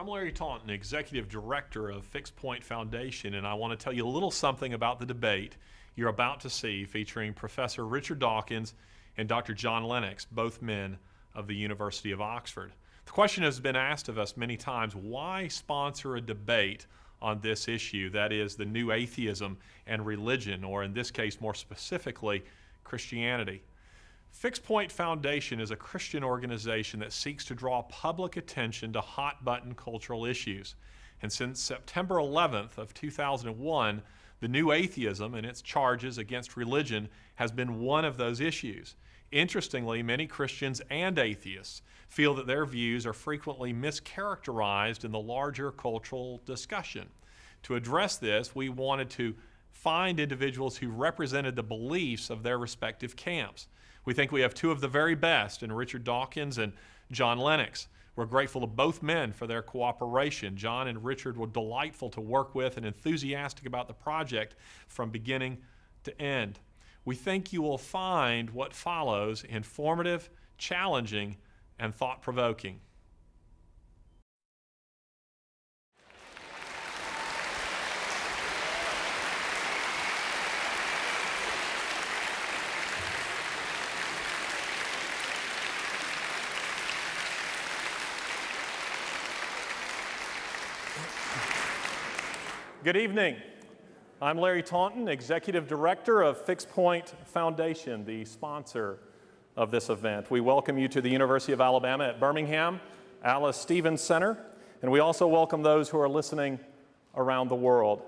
I'm Larry Taunton, Executive Director of Fixed Point Foundation, and I want to tell you a little something about the debate you're about to see featuring Professor Richard Dawkins and Dr. John Lennox, both men of the University of Oxford. The question has been asked of us many times, why sponsor a debate on this issue, that is, the new atheism and religion, or in this case, more specifically, Christianity? Fixed Point Foundation is a Christian organization that seeks to draw public attention to hot-button cultural issues. And since September 11th of 2001, the new atheism and its charges against religion has been one of those issues. Interestingly, many Christians and atheists feel that their views are frequently mischaracterized in the larger cultural discussion. To address this, we wanted to find individuals who represented the beliefs of their respective camps. We think we have two of the very best in Richard Dawkins and John Lennox. We're grateful to both men for their cooperation. John and Richard were delightful to work with and enthusiastic about the project from beginning to end. We think you will find what follows informative, challenging, and thought-provoking. Good evening. I'm Larry Taunton, Executive Director of Fixed Point Foundation, the sponsor of this event. We welcome you to the University of Alabama at Birmingham, Alice Stevens Center, and we also welcome those who are listening around the world.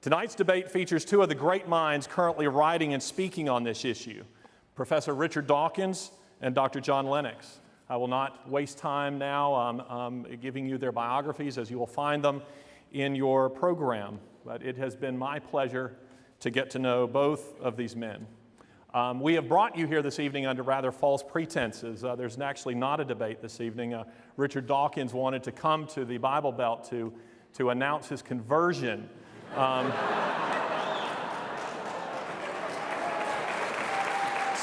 Tonight's debate features two of the great minds currently writing and speaking on this issue, Professor Richard Dawkins and Dr. John Lennox. I will not waste time now giving you their biographies, as you will find them in your program, but it has been my pleasure to get to know both of these men. We have brought you here this evening under rather false pretenses. There's actually not a debate this evening. Richard Dawkins wanted to come to the Bible Belt to announce his conversion. To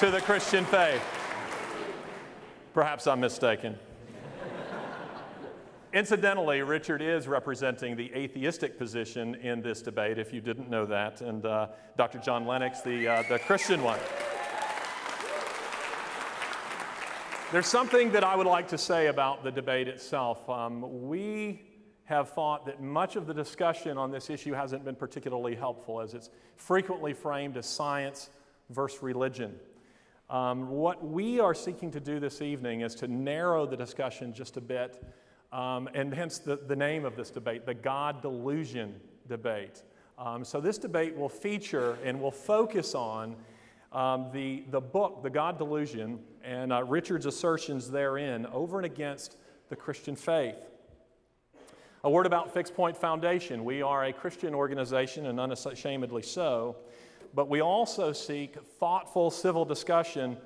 the Christian faith. Perhaps I'm mistaken. Incidentally, Richard is representing the atheistic position in this debate, if you didn't know that, and Dr. John Lennox, the Christian one. There's something that I would like to say about the debate itself. We have thought that much of the discussion on this issue hasn't been particularly helpful, as it's frequently framed as science versus religion. What we are seeking to do this evening is to narrow the discussion just a bit, and hence the name of this debate, the God Delusion debate. So this debate will feature and will focus on the book, The God Delusion, and Richard's assertions therein over and against the Christian faith. A word about Fixed Point Foundation. We are a Christian organization, and unashamedly so, but we also seek thoughtful civil discussion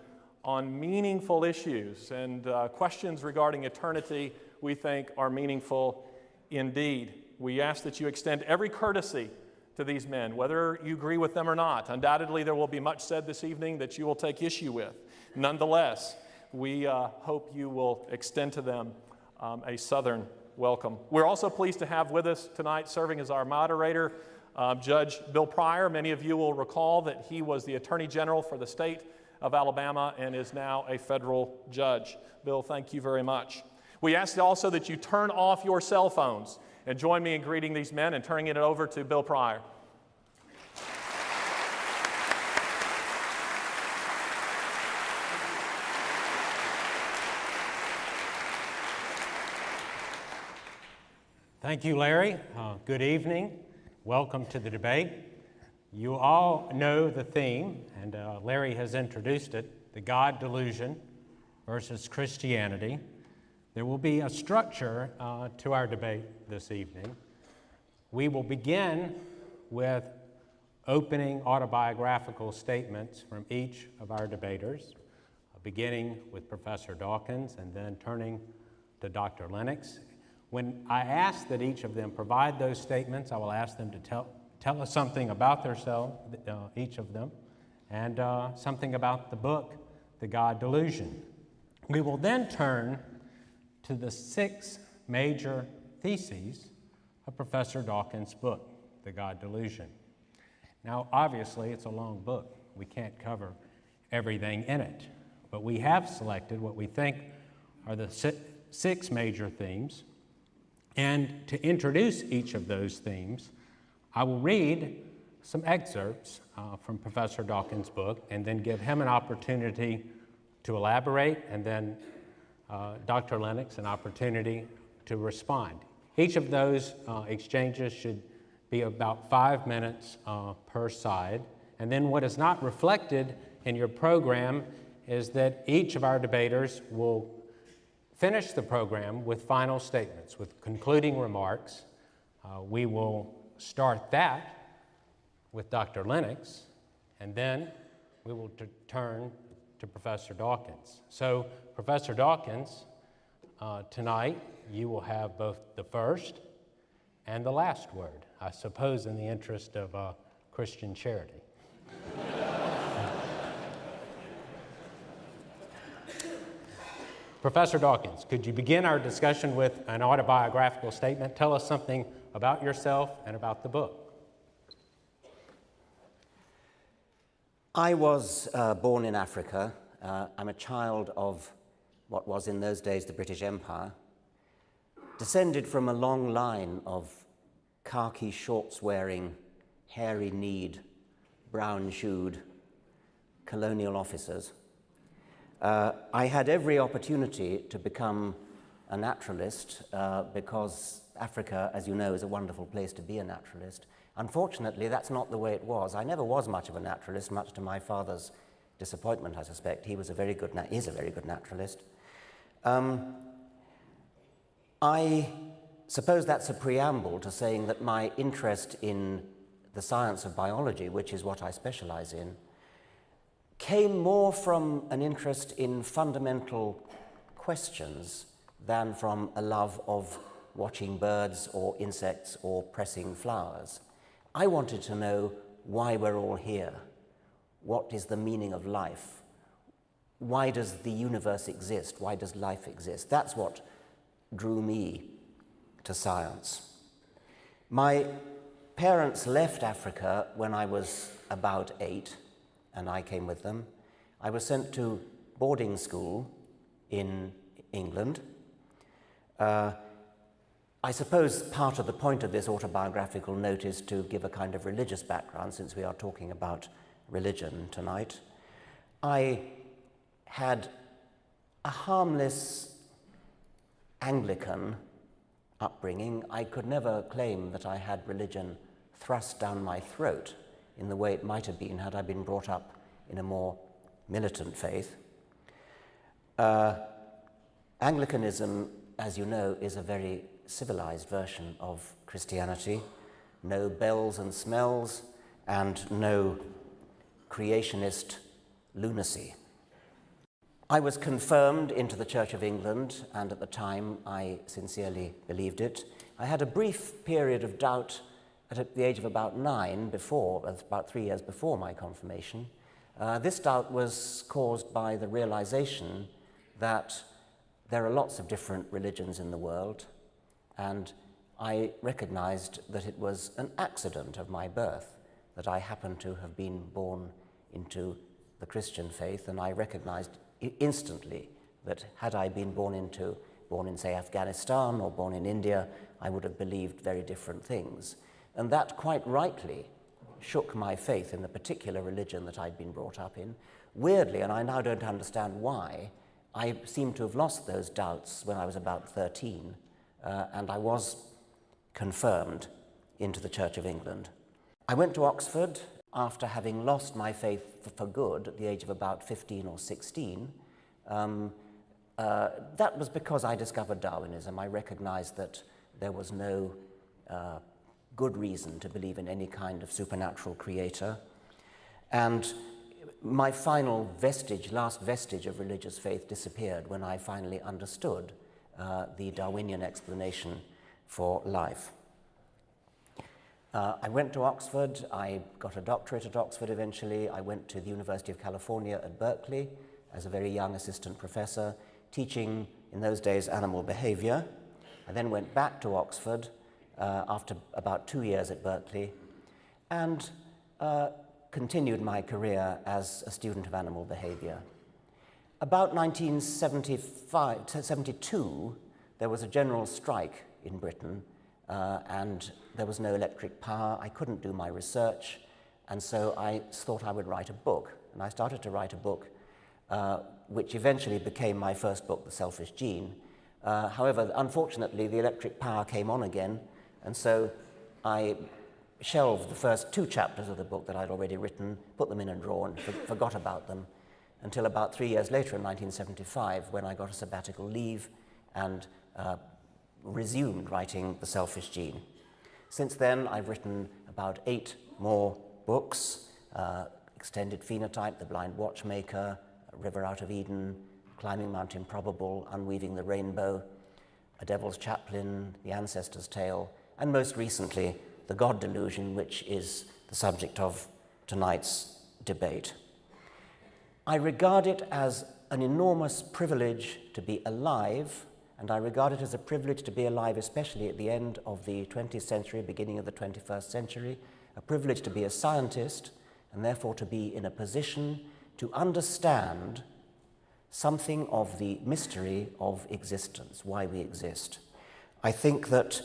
on meaningful issues, and questions regarding eternity we think are meaningful indeed. We ask that you extend every courtesy to these men, whether you agree with them or not. Undoubtedly, there will be much said this evening that you will take issue with. Nonetheless, we hope you will extend to them a Southern welcome. We're also pleased to have with us tonight, serving as our moderator, Judge Bill Pryor. Many of you will recall that he was the Attorney General for the state of Alabama and is now a federal judge. Bill, thank you very much. We ask also that you turn off your cell phones and join me in greeting these men and turning it over to Bill Pryor. Thank you, Larry. Good evening. Welcome to the debate. You all know the theme, and Larry has introduced it, the God Delusion versus Christianity. There will be a structure to our debate this evening. We will begin with opening autobiographical statements from each of our debaters, beginning with Professor Dawkins and then turning to Dr. Lennox. When I ask that each of them provide those statements, I will ask them to tell us something about themselves, each of them, and something about the book, The God Delusion. We will then turn to the 6 major theses of Professor Dawkins' book, The God Delusion. Now, obviously, it's a long book. We can't cover everything in it, but we have selected what we think are the six major themes. And to introduce each of those themes, I will read some excerpts from Professor Dawkins' book and then give him an opportunity to elaborate, and then Dr. Lennox an opportunity to respond. Each of those exchanges should be about 5 minutes per side. And then what is not reflected in your program is that each of our debaters will finish the program with final statements, with concluding remarks. We will start that with Dr. Lennox, and then we will turn to Professor Dawkins. So, Professor Dawkins, tonight you will have both the first and the last word, I suppose in the interest of Christian charity. Professor Dawkins, could you begin our discussion with an autobiographical statement? Tell us something about yourself and about the book. I was born in Africa. I'm a child of what was in those days the British Empire, descended from a long line of khaki shorts-wearing, hairy-kneed, brown-shoed colonial officers. I had every opportunity to become a naturalist because Africa, as you know, is a wonderful place to be a naturalist. Unfortunately, that's not the way it was. I never was much of a naturalist, much to my father's disappointment, I suspect. He is a very good naturalist. I suppose that's a preamble to saying that my interest in the science of biology, which is what I specialize in, came more from an interest in fundamental questions than from a love of watching birds or insects or pressing flowers. I wanted to know why we're all here. What is the meaning of life? Why does the universe exist? Why does life exist? That's what drew me to science. My parents left Africa when I was about 8, and I came with them. I was sent to boarding school in England. I suppose part of the point of this autobiographical note is to give a kind of religious background, since we are talking about religion tonight. I had a harmless Anglican upbringing. I could never claim that I had religion thrust down my throat in the way it might have been had I been brought up in a more militant faith. Anglicanism, as you know, is a very civilized version of Christianity. No bells and smells and no creationist lunacy. I was confirmed into the Church of England, and at the time I sincerely believed it. I had a brief period of doubt at the age of about 9, about 3 years before my confirmation. This doubt was caused by the realization that there are lots of different religions in the world, and I recognized that it was an accident of my birth, that I happened to have been born into the Christian faith, and I recognized instantly that had I been born in, say, Afghanistan or born in India, I would have believed very different things. And that quite rightly shook my faith in the particular religion that I'd been brought up in. Weirdly, and I now don't understand why, I seem to have lost those doubts when I was about 13, and I was confirmed into the Church of England. I went to Oxford after having lost my faith for good at the age of about 15 or 16. That was because I discovered Darwinism. I recognized that there was no good reason to believe in any kind of supernatural creator. And my final last vestige of religious faith disappeared when I finally understood the Darwinian explanation for life. I went to Oxford. I got a doctorate at Oxford eventually. I went to the University of California at Berkeley as a very young assistant professor, teaching, in those days, animal behavior. I then went back to Oxford after about 2 years at Berkeley and continued my career as a student of animal behavior. About 1972, there was a general strike in Britain and there was no electric power. I couldn't do my research, and so I thought I would write a book. And I started to write a book which eventually became my first book, The Selfish Gene. However, unfortunately, the electric power came on again, and so I shelved the first 2 chapters of the book that I'd already written, put them in a drawer and forgot about them, until about 3 years later in 1975, when I got a sabbatical leave and resumed writing The Selfish Gene. Since then, I've written about 8 more books, Extended Phenotype, The Blind Watchmaker, River Out of Eden, Climbing Mount Improbable, Unweaving the Rainbow, A Devil's Chaplain, The Ancestor's Tale, and most recently, The God Delusion, which is the subject of tonight's debate. I regard it as an enormous privilege to be alive, and I regard it as a privilege to be alive, especially at the end of the 20th century, beginning of the 21st century, a privilege to be a scientist, and therefore to be in a position to understand something of the mystery of existence, why we exist. I think that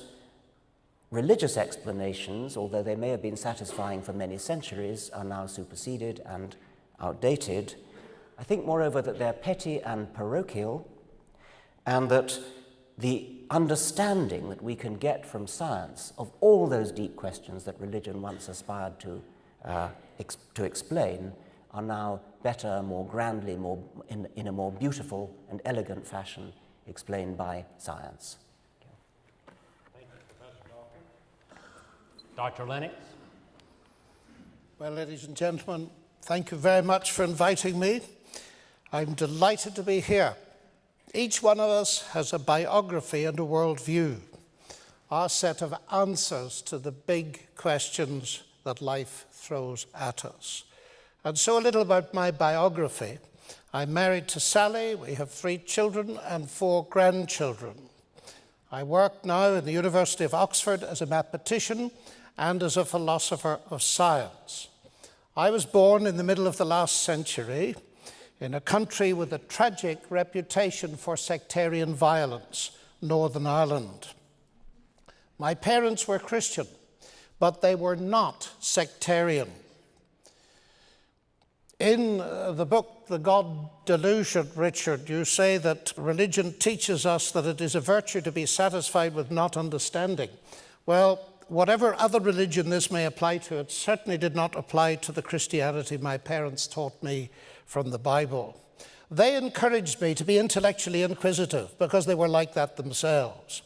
religious explanations, although they may have been satisfying for many centuries, are now superseded and outdated. I think, moreover, that they're petty and parochial, and that the understanding that we can get from science of all those deep questions that religion once aspired to explain are now better, more grandly, in a more beautiful and elegant fashion explained by science. Thank you, Professor Dawkins. Dr. Lennox? Well, ladies and gentlemen, thank you very much for inviting me. I'm delighted to be here. Each one of us has a biography and a worldview, our set of answers to the big questions that life throws at us. And so a little about my biography. I'm married to Sally. We have 3 children and 4 grandchildren. I work now in the University of Oxford as a mathematician and as a philosopher of science. I was born in the middle of the last century in a country with a tragic reputation for sectarian violence, Northern Ireland. My parents were Christian, but they were not sectarian. In the book, The God Delusion, Richard, you say that religion teaches us that it is a virtue to be satisfied with not understanding. Well, whatever other religion this may apply to, it certainly did not apply to the Christianity my parents taught me from the Bible. They encouraged me to be intellectually inquisitive because they were like that themselves,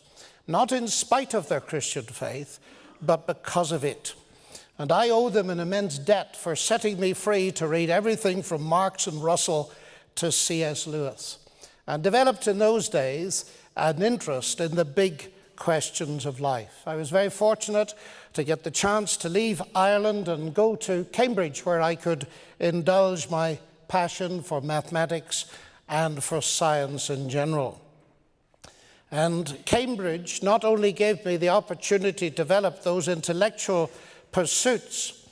not in spite of their Christian faith, but because of it. And I owe them an immense debt for setting me free to read everything from Marx and Russell to C.S. Lewis, and developed in those days an interest in the big questions of life. I was very fortunate to get the chance to leave Ireland and go to Cambridge, where I could indulge my passion for mathematics and for science in general. And Cambridge not only gave me the opportunity to develop those intellectual pursuits,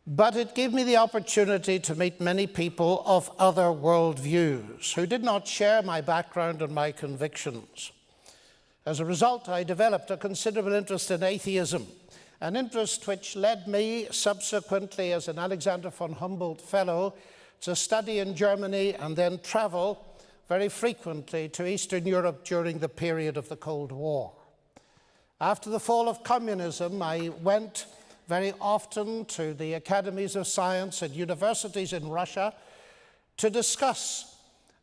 but it gave me the opportunity to meet many people of other worldviews who did not share my background and my convictions. As a result, I developed a considerable interest in atheism, an interest which led me subsequently as an Alexander von Humboldt Fellow to study in Germany and then travel very frequently to Eastern Europe during the period of the Cold War. After the fall of communism, I went very often to the academies of science and universities in Russia to discuss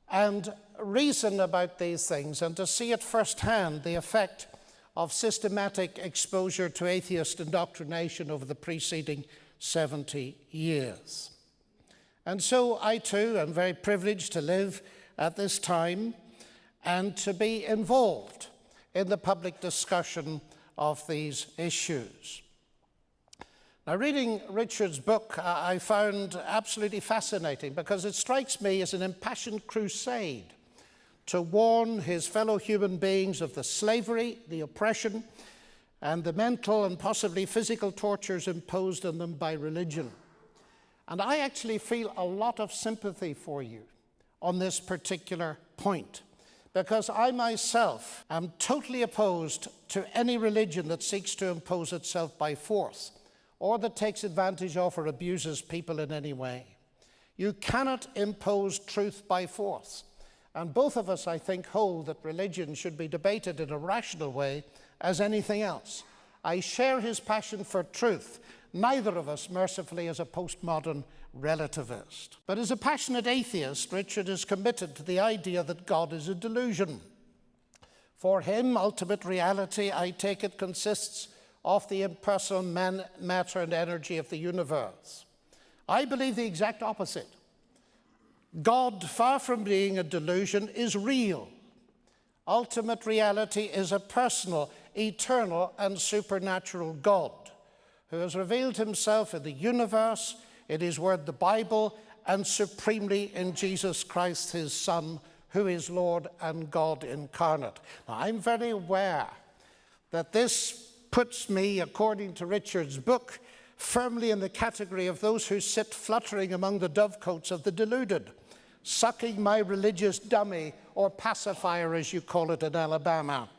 and reason about these things and to see at firsthand the effect of systematic exposure to atheist indoctrination over the preceding 70 years. And so I too am very privileged to live at this time and to be involved in the public discussion of these issues. Now, reading Richard's book, I found absolutely fascinating because it strikes me as an impassioned crusade to warn his fellow human beings of the slavery, the oppression, and the mental and possibly physical tortures imposed on them by religion. And I actually feel a lot of sympathy for you on this particular point, because I myself am totally opposed to any religion that seeks to impose itself by force or that takes advantage of or abuses people in any way. You cannot impose truth by force. And both of us, I think, hold that religion should be debated in a rational way as anything else. I share his passion for truth. Neither of us, mercifully, is a postmodern relativist. But as a passionate atheist, Richard is committed to the idea that God is a delusion. For him, ultimate reality, I take it, consists of the impersonal matter and energy of the universe. I believe the exact opposite. God, far from being a delusion, is real. Ultimate reality is a personal, eternal, and supernatural God who has revealed himself in the universe, in his word, the Bible, and supremely in Jesus Christ, his Son, who is Lord and God incarnate. Now, I'm very aware that this puts me, according to Richard's book, firmly in the category of those who sit fluttering among the dovecotes of the deluded, sucking my religious dummy, or pacifier, as you call it in Alabama.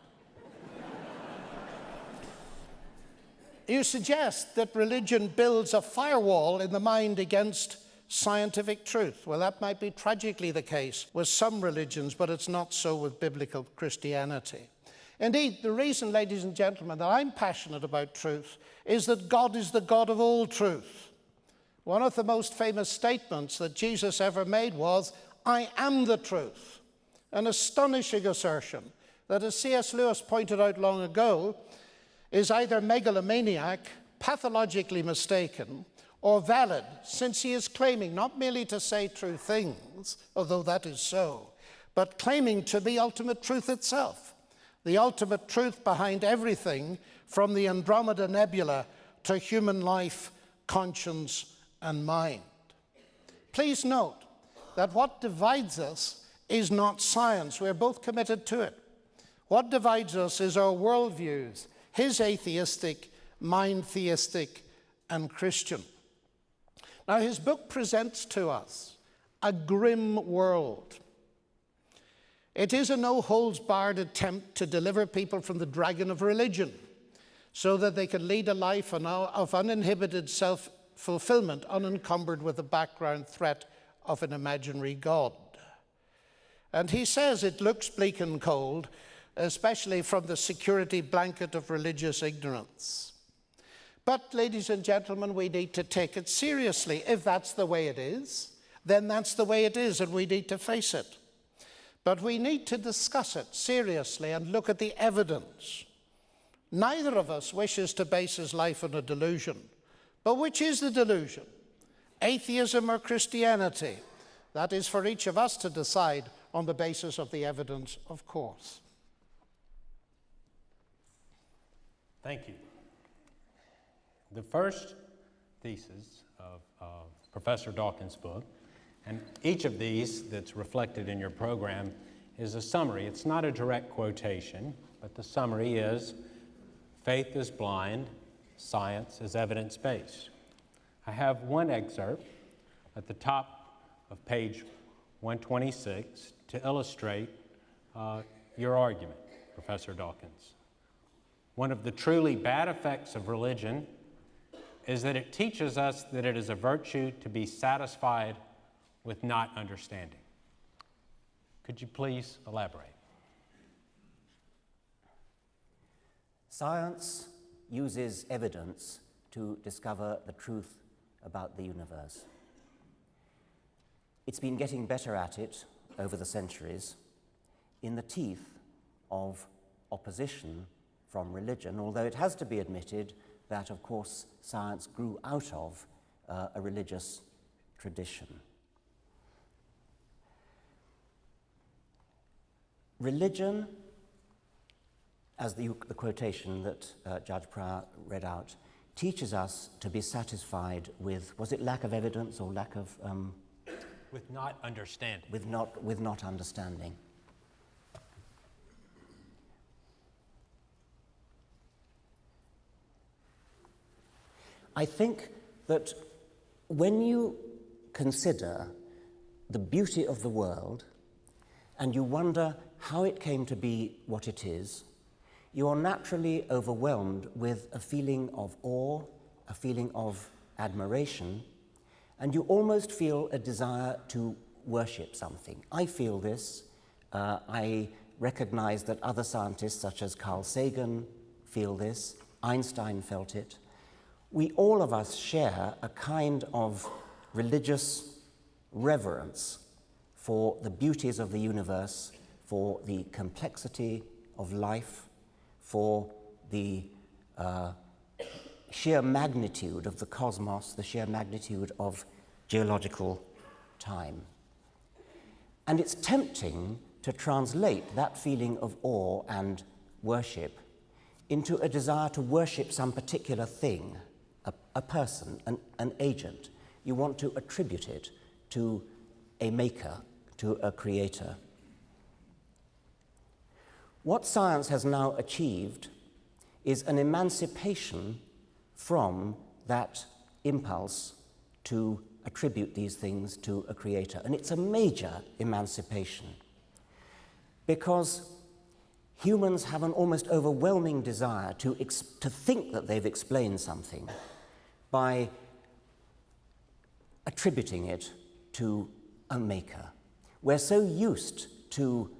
You suggest that religion builds a firewall in the mind against scientific truth. Well, that might be tragically the case with some religions, but it's not so with biblical Christianity. Indeed, the reason, ladies and gentlemen, that I'm passionate about truth is that God is the God of all truth. One of the most famous statements that Jesus ever made was, "I am the truth." An astonishing assertion that, as C.S. Lewis pointed out long ago, is either megalomaniac, pathologically mistaken, or valid, since he is claiming not merely to say true things, although that is so, but claiming to be ultimate truth itself, the ultimate truth behind everything from the Andromeda Nebula to human life, conscience, and mind. Please note that what divides us is not science. We're both committed to it. What divides us is our worldviews, his atheistic, mine theistic, and Christian. Now, his book presents to us a grim world. It is a no-holds-barred attempt to deliver people from the dragon of religion so that they can lead a life of uninhibited self-fulfillment, unencumbered with the background threat of an imaginary God. And he says it looks bleak and cold, especially from the security blanket of religious ignorance. But, ladies and gentlemen, we need to take it seriously. If that's the way it is, then that's the way it is, and we need to face it. But we need to discuss it seriously and look at the evidence. Neither of us wishes to base his life on a delusion. But which is the delusion? Atheism or Christianity? That is for each of us to decide on the basis of the evidence, of course. Thank you. The first thesis of Professor Dawkins' book, and each of these that's reflected in your program, is a summary. It's not a direct quotation, but the summary is, faith is blind, science is evidence-based. I have one excerpt at the top of page 126 to illustrate your argument, Professor Dawkins. One of the truly bad effects of religion is that it teaches us that it is a virtue to be satisfied with not understanding. Could you please elaborate? Science uses evidence to discover the truth about the universe. It's been getting better at it over the centuries in the teeth of opposition from religion, although it has to be admitted that, of course, science grew out of a religious tradition. Religion, as the quotation that Judge Pryor read out, teaches us to be satisfied with, was it lack of evidence or lack of... With not understanding. With not understanding. I think that when you consider the beauty of the world and you wonder how it came to be what it is, you are naturally overwhelmed with a feeling of awe, a feeling of admiration, and you almost feel a desire to worship something. I feel this. I recognize that other scientists such as Carl Sagan feel this. Einstein felt it. We, all of us, share a kind of religious reverence for the beauties of the universe, for the complexity of life, for the sheer magnitude of the cosmos, the sheer magnitude of geological time. And it's tempting to translate that feeling of awe and worship into a desire to worship some particular thing, a person, an agent. You want to attribute it to a maker, to a creator. What science has now achieved is an emancipation from that impulse to attribute these things to a creator. And it's a major emancipation because humans have an almost overwhelming desire to think that they've explained something by attributing it to a maker. We're so used to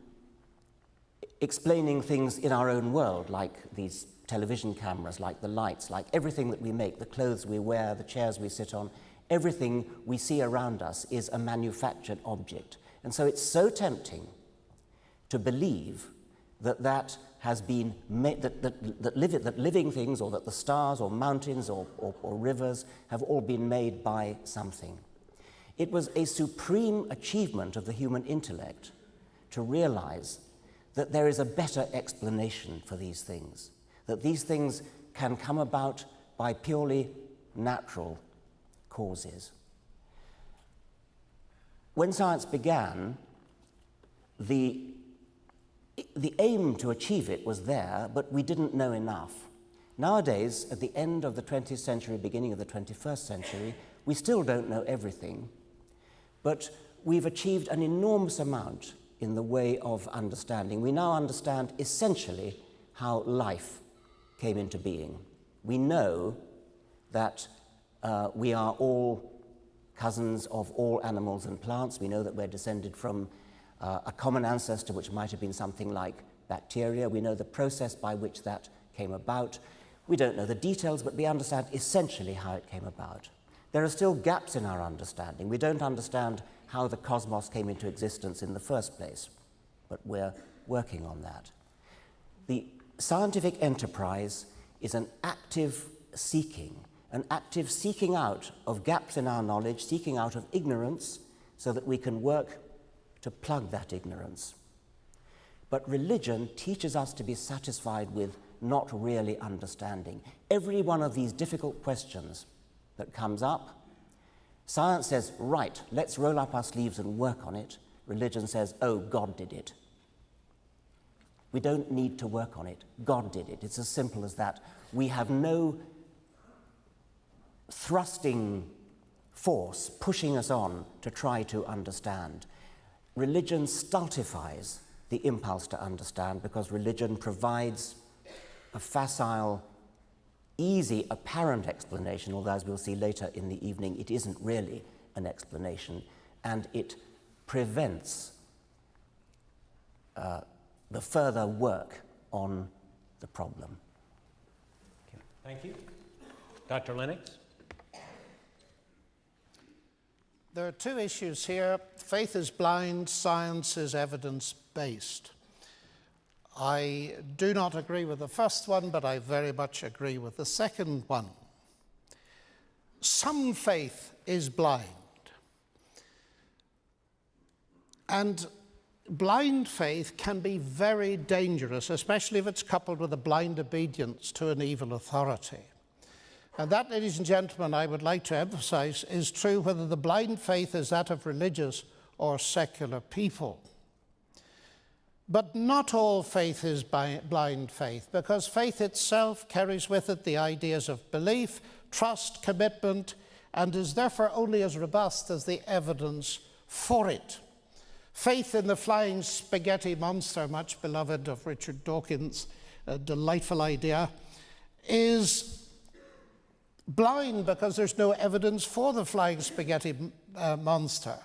explaining things in our own world, like these television cameras, like the lights, like everything that we make, the clothes we wear, the chairs we sit on, everything we see around us is a manufactured object. And so it's so tempting to believe that that has been made, that living things, or that the stars or mountains or rivers have all been made by something. It was a supreme achievement of the human intellect to realize that there is a better explanation for these things, that these things can come about by purely natural causes. When science began, the aim to achieve it was there, but we didn't know enough. Nowadays, at the end of the 20th century, beginning of the 21st century, we still don't know everything, but we've achieved an enormous amount in the way of understanding. We now understand essentially how life came into being. We know that we are all cousins of all animals and plants. We know that we're descended from a common ancestor, which might have been something like bacteria. We know the process by which that came about. We don't know the details, but we understand essentially how it came about. There are still gaps in our understanding. We don't understand how the cosmos came into existence in the first place, but we're working on that. The scientific enterprise is an active seeking out of gaps in our knowledge, seeking out of ignorance, so that we can work to plug that ignorance. But religion teaches us to be satisfied with not really understanding. Every one of these difficult questions that comes up, science says, right, let's roll up our sleeves and work on it. Religion says, oh, God did it. We don't need to work on it. God did it. It's as simple as that. We have no thrusting force pushing us on to try to understand. Religion stultifies the impulse to understand because religion provides a facile, easy, apparent explanation, although as we'll see later in the evening, it isn't really an explanation, and it prevents the further work on the problem. Thank you. Dr. Lennox? There are two issues here. Faith is blind, science is evidence-based. I do not agree with the first one, but I very much agree with the second one. Some faith is blind. And blind faith can be very dangerous, especially if it's coupled with a blind obedience to an evil authority. And that, ladies and gentlemen, I would like to emphasize, is true whether the blind faith is that of religious or secular people. But not all faith is blind faith, because faith itself carries with it the ideas of belief, trust, commitment, and is therefore only as robust as the evidence for it. Faith in the flying spaghetti monster, much beloved of Richard Dawkins, a delightful idea, is blind because there's no evidence for the flying spaghetti monster.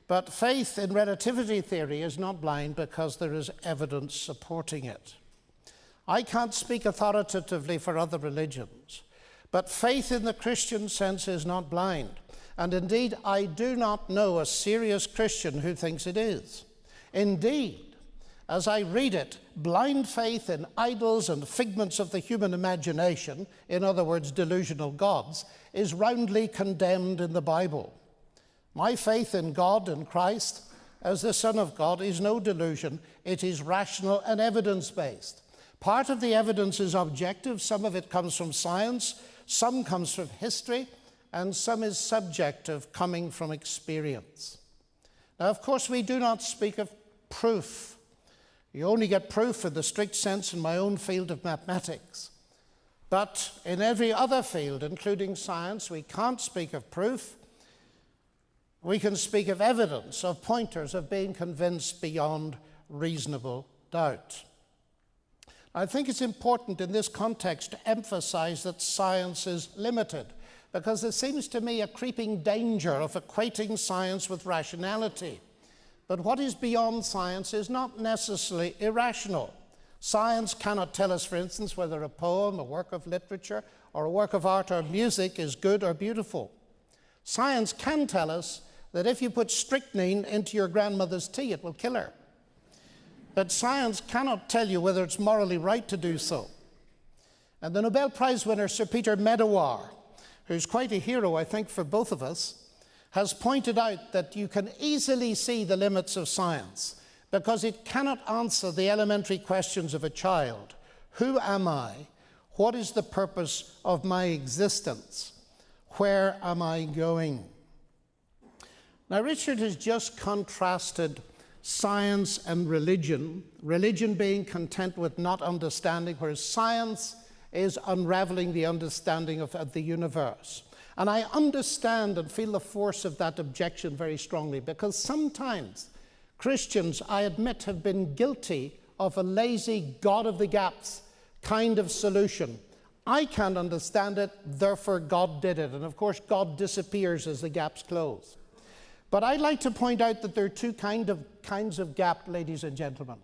But faith in relativity theory is not blind because there is evidence supporting it. I can't speak authoritatively for other religions, but faith in the Christian sense is not blind. And indeed, I do not know a serious Christian who thinks it is. Indeed, as I read it, blind faith in idols and figments of the human imagination, in other words, delusional gods, is roundly condemned in the Bible. My faith in God and Christ as the Son of God is no delusion. It is rational and evidence-based. Part of the evidence is objective. Some of it comes from science, some comes from history, and some is subjective, coming from experience. Now, of course, we do not speak of proof. You only get proof in the strict sense in my own field of mathematics. But in every other field, including science, we can't speak of proof. We can speak of evidence, of pointers, of being convinced beyond reasonable doubt. I think it's important in this context to emphasize that science is limited, because there seems to me a creeping danger of equating science with rationality. But what is beyond science is not necessarily irrational. Science cannot tell us, for instance, whether a poem, a work of literature, or a work of art or music is good or beautiful. Science can tell us that if you put strychnine into your grandmother's tea, it will kill her. But science cannot tell you whether it's morally right to do so. And the Nobel Prize winner, Sir Peter Medawar, who's quite a hero, I think, for both of us, has pointed out that you can easily see the limits of science because it cannot answer the elementary questions of a child. Who am I? What is the purpose of my existence? Where am I going? Now, Richard has just contrasted science and religion, religion being content with not understanding, whereas science is unraveling the understanding of the universe. And I understand and feel the force of that objection very strongly, because sometimes Christians, I admit, have been guilty of a lazy God of the gaps kind of solution. I can't understand it, therefore God did it. And of course, God disappears as the gaps close. But I'd like to point out that there are two kinds of gap, ladies and gentlemen.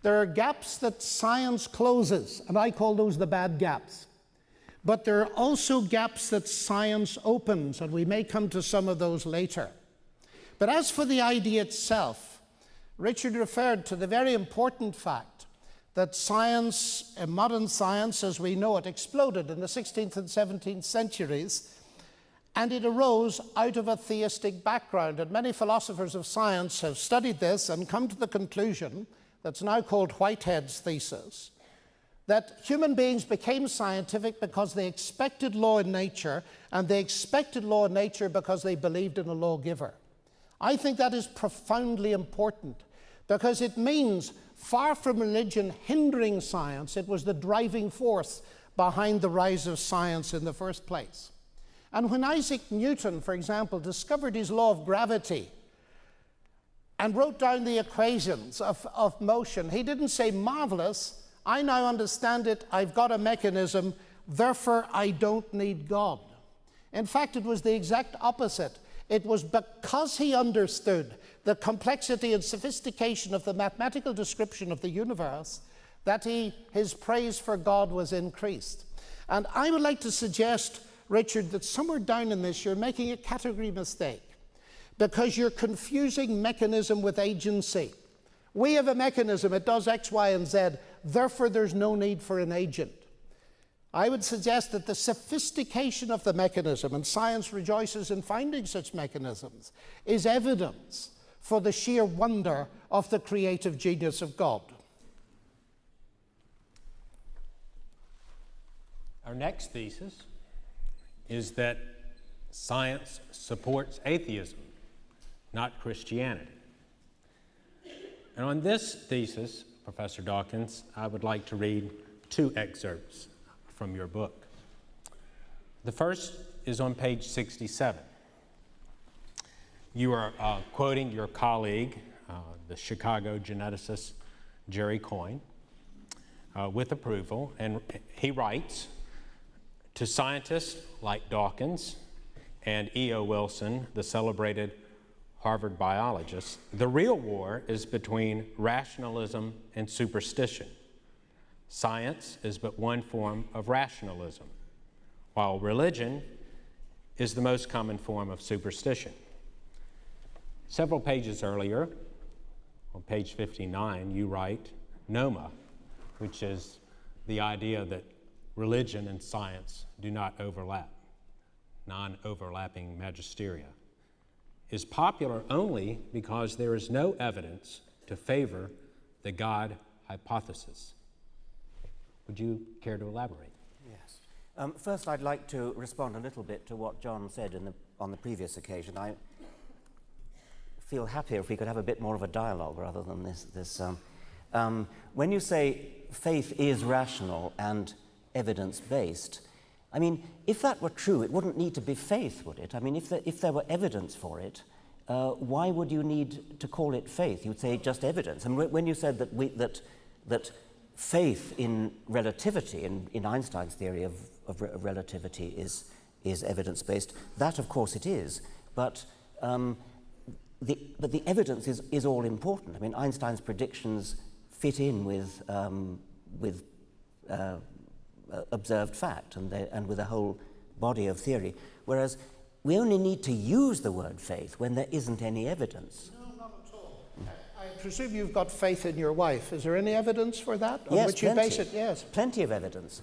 There are gaps that science closes, and I call those the bad gaps. But there are also gaps that science opens, and we may come to some of those later. But as for the idea itself, Richard referred to the very important fact that science, modern science as we know it, exploded in the 16th and 17th centuries, and it arose out of a theistic background. And many philosophers of science have studied this and come to the conclusion that's now called Whitehead's thesis, that human beings became scientific because they expected law in nature, and they expected law in nature because they believed in a lawgiver. I think that is profoundly important, because it means, far from religion hindering science, it was the driving force behind the rise of science in the first place. And when Isaac Newton, for example, discovered his law of gravity and wrote down the equations of motion, he didn't say, marvelous, I now understand it, I've got a mechanism, therefore I don't need God. In fact, it was the exact opposite. It was because he understood the complexity and sophistication of the mathematical description of the universe that his praise for God was increased. And I would like to suggest, Richard, that somewhere down in this you're making a category mistake, because you're confusing mechanism with agency. We have a mechanism, it does X, Y, and Z, therefore there's no need for an agent. I would suggest that the sophistication of the mechanism, and science rejoices in finding such mechanisms, is evidence for the sheer wonder of the creative genius of God. Our next thesis is that science supports atheism, not Christianity. And on this thesis, Professor Dawkins, I would like to read two excerpts from your book. The first is on page 67. You are quoting your colleague, the Chicago geneticist Jerry Coyne, with approval, and he writes, to scientists like Dawkins and E.O. Wilson, the celebrated Harvard biologist, the real war is between rationalism and superstition. Science is but one form of rationalism, while religion is the most common form of superstition. Several pages earlier, on page 59, you write noma, which is the idea that religion and science do not overlap, non-overlapping magisteria, is popular only because there is no evidence to favor the God hypothesis. Would you care to elaborate? Yes. First, I'd like to respond a little bit to what John said on the previous occasion. I feel happier if we could have a bit more of a dialogue rather than this. When you say faith is rational and evidence-based, I mean, if that were true, it wouldn't need to be faith, would it? I mean, if there were evidence for it, why would you need to call it faith? You'd say just evidence. And when you said that faith in relativity, in Einstein's theory of relativity, is evidence-based, that of course it is. But the evidence is all important. I mean, Einstein's predictions fit in with observed fact and with a whole body of theory, whereas we only need to use the word faith when there isn't any evidence. No, not at all. I presume you've got faith in your wife. Is there any evidence for that? On Yes, which you plenty. base it? Yes. Plenty of evidence.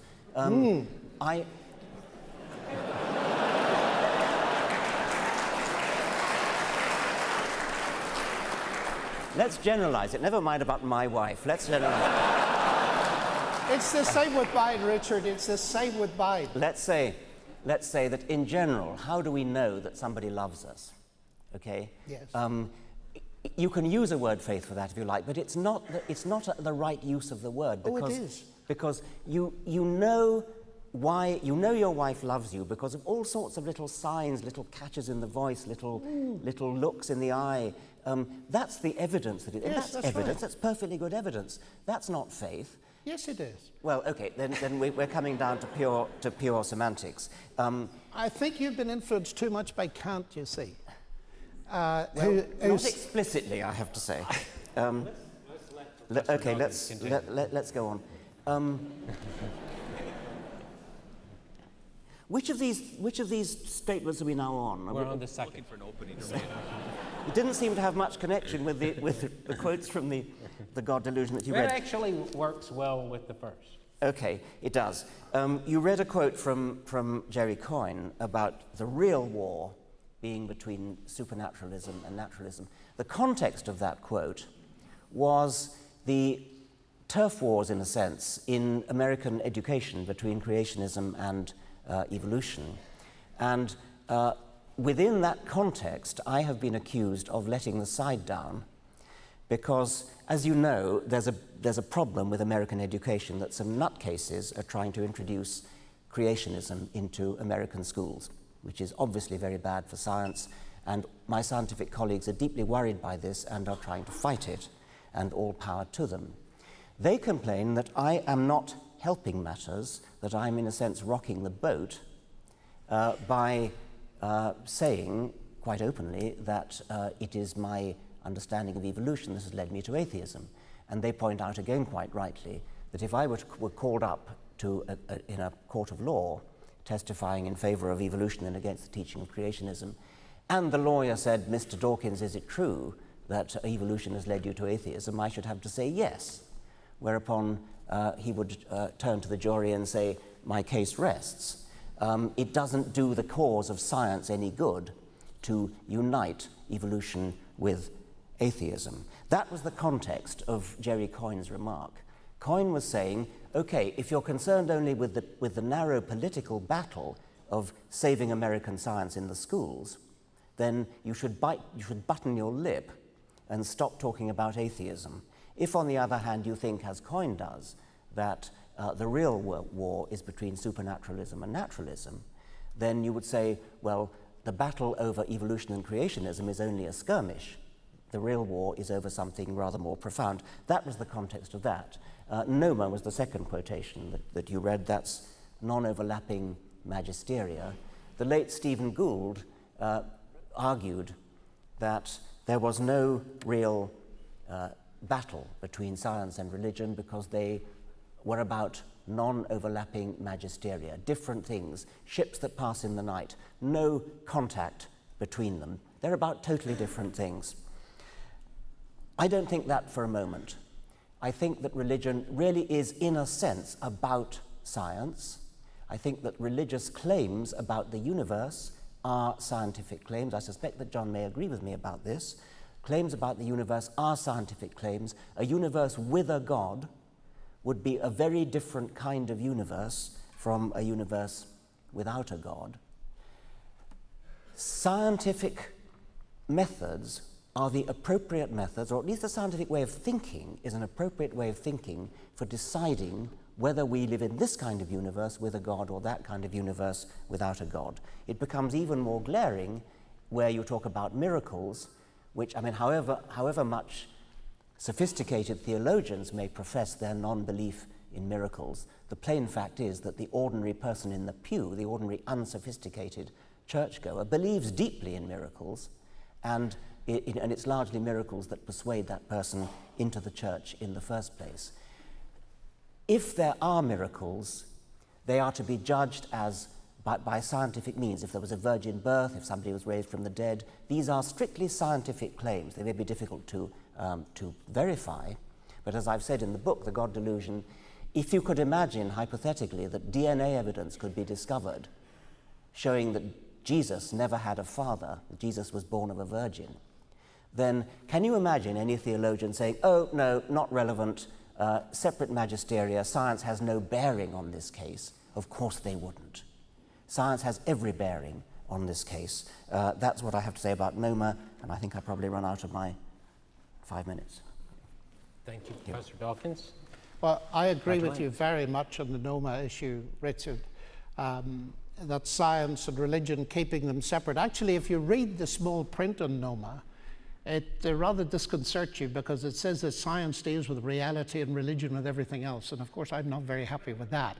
Let's generalize it. Never mind about my wife. Let's generalize. It's the same with mine, Richard. It's the same with mine. Let's say that in general, how do we know that somebody loves us? Okay? Yes. You can use a word faith for that if you like, but it's not the right use of the word. Because, Oh, it is. Because you know why, you know your wife loves you because of all sorts of little signs, little catches in the voice, little looks in the eye. That's the evidence that it is. Yes, That's that's evidence. right. That's perfectly good evidence. That's not faith. Yes, it is. Well, okay, then we're coming down to pure semantics. I think you've been influenced too much by Kant, you see. Not explicitly, I have to say. Let's go on. Which of these statements are we now on? We're on the second. Looking for an opening. It didn't seem to have much connection with the quotes from the God Delusion that you It read. actually works well with the first. Okay, it does. You read a quote from Jerry Coyne about the real war being between supernaturalism and naturalism. The context of that quote was the turf wars, in a sense, in American education between creationism and evolution. And within that context, I have been accused of letting the side down because, as you know, there's a problem with American education that some nutcases are trying to introduce creationism into American schools, which is obviously very bad for science, and my scientific colleagues are deeply worried by this and are trying to fight it, and all power to them. They complain that I am not helping matters, that I'm in a sense rocking the boat by saying quite openly that it is my understanding of evolution that has led me to atheism. And they point out again quite rightly that if I were called up to in a court of law testifying in favor of evolution and against the teaching of creationism, and the lawyer said, Mr. Dawkins, is it true that evolution has led you to atheism? I should have to say yes, whereupon he would turn to the jury and say, my case rests. It doesn't do the cause of science any good to unite evolution with atheism. That was the context of Jerry Coyne's remark. Coyne was saying, okay, if you're concerned only with the narrow political battle of saving American science in the schools, then you should button your lip and stop talking about atheism. If, on the other hand, you think, as Coyne does, that the real war is between supernaturalism and naturalism, then you would say, well, the battle over evolution and creationism is only a skirmish. The real war is over something rather more profound. That was the context of that. Noma was the second quotation that you read. That's non-overlapping magisteria. The late Stephen Gould argued that there was no real battle between science and religion because they were about non-overlapping magisteria, different things, ships that pass in the night, no contact between them. They're about totally different things. I don't think that for a moment. I think that religion really is, in a sense, about science. I think that religious claims about the universe are scientific claims. I suspect that John may agree with me about this. Claims about the universe are scientific claims. A universe with a God would be a very different kind of universe from a universe without a God. Scientific methods are the appropriate methods, or at least the scientific way of thinking is an appropriate way of thinking for deciding whether we live in this kind of universe with a God or that kind of universe without a God. It becomes even more glaring where you talk about miracles, which, I mean, however much sophisticated theologians may profess their non-belief in miracles, the plain fact is that the ordinary person in the pew, the ordinary unsophisticated churchgoer, believes deeply in miracles, and it's largely miracles that persuade that person into the church in the first place. If there are miracles, they are to be judged as by scientific means. If there was a virgin birth, if somebody was raised from the dead, these are strictly scientific claims. They may be difficult to verify, but as I've said in the book, The God Delusion, if you could imagine hypothetically that DNA evidence could be discovered showing that Jesus never had a father, that Jesus was born of a virgin, then can you imagine any theologian saying, oh, no, not relevant, separate magisteria, science has no bearing on this case? Of course they wouldn't. Science has every bearing on this case. That's what I have to say about Noma, and I think I probably run out of my 5 minutes. Thank you, Professor Dawkins. Well, I agree with you very much on the Noma issue, Richard, that science and religion, keeping them separate. Actually, if you read the small print on Noma, it rather disconcerts you because it says that science deals with reality and religion with everything else. And of course, I'm not very happy with that.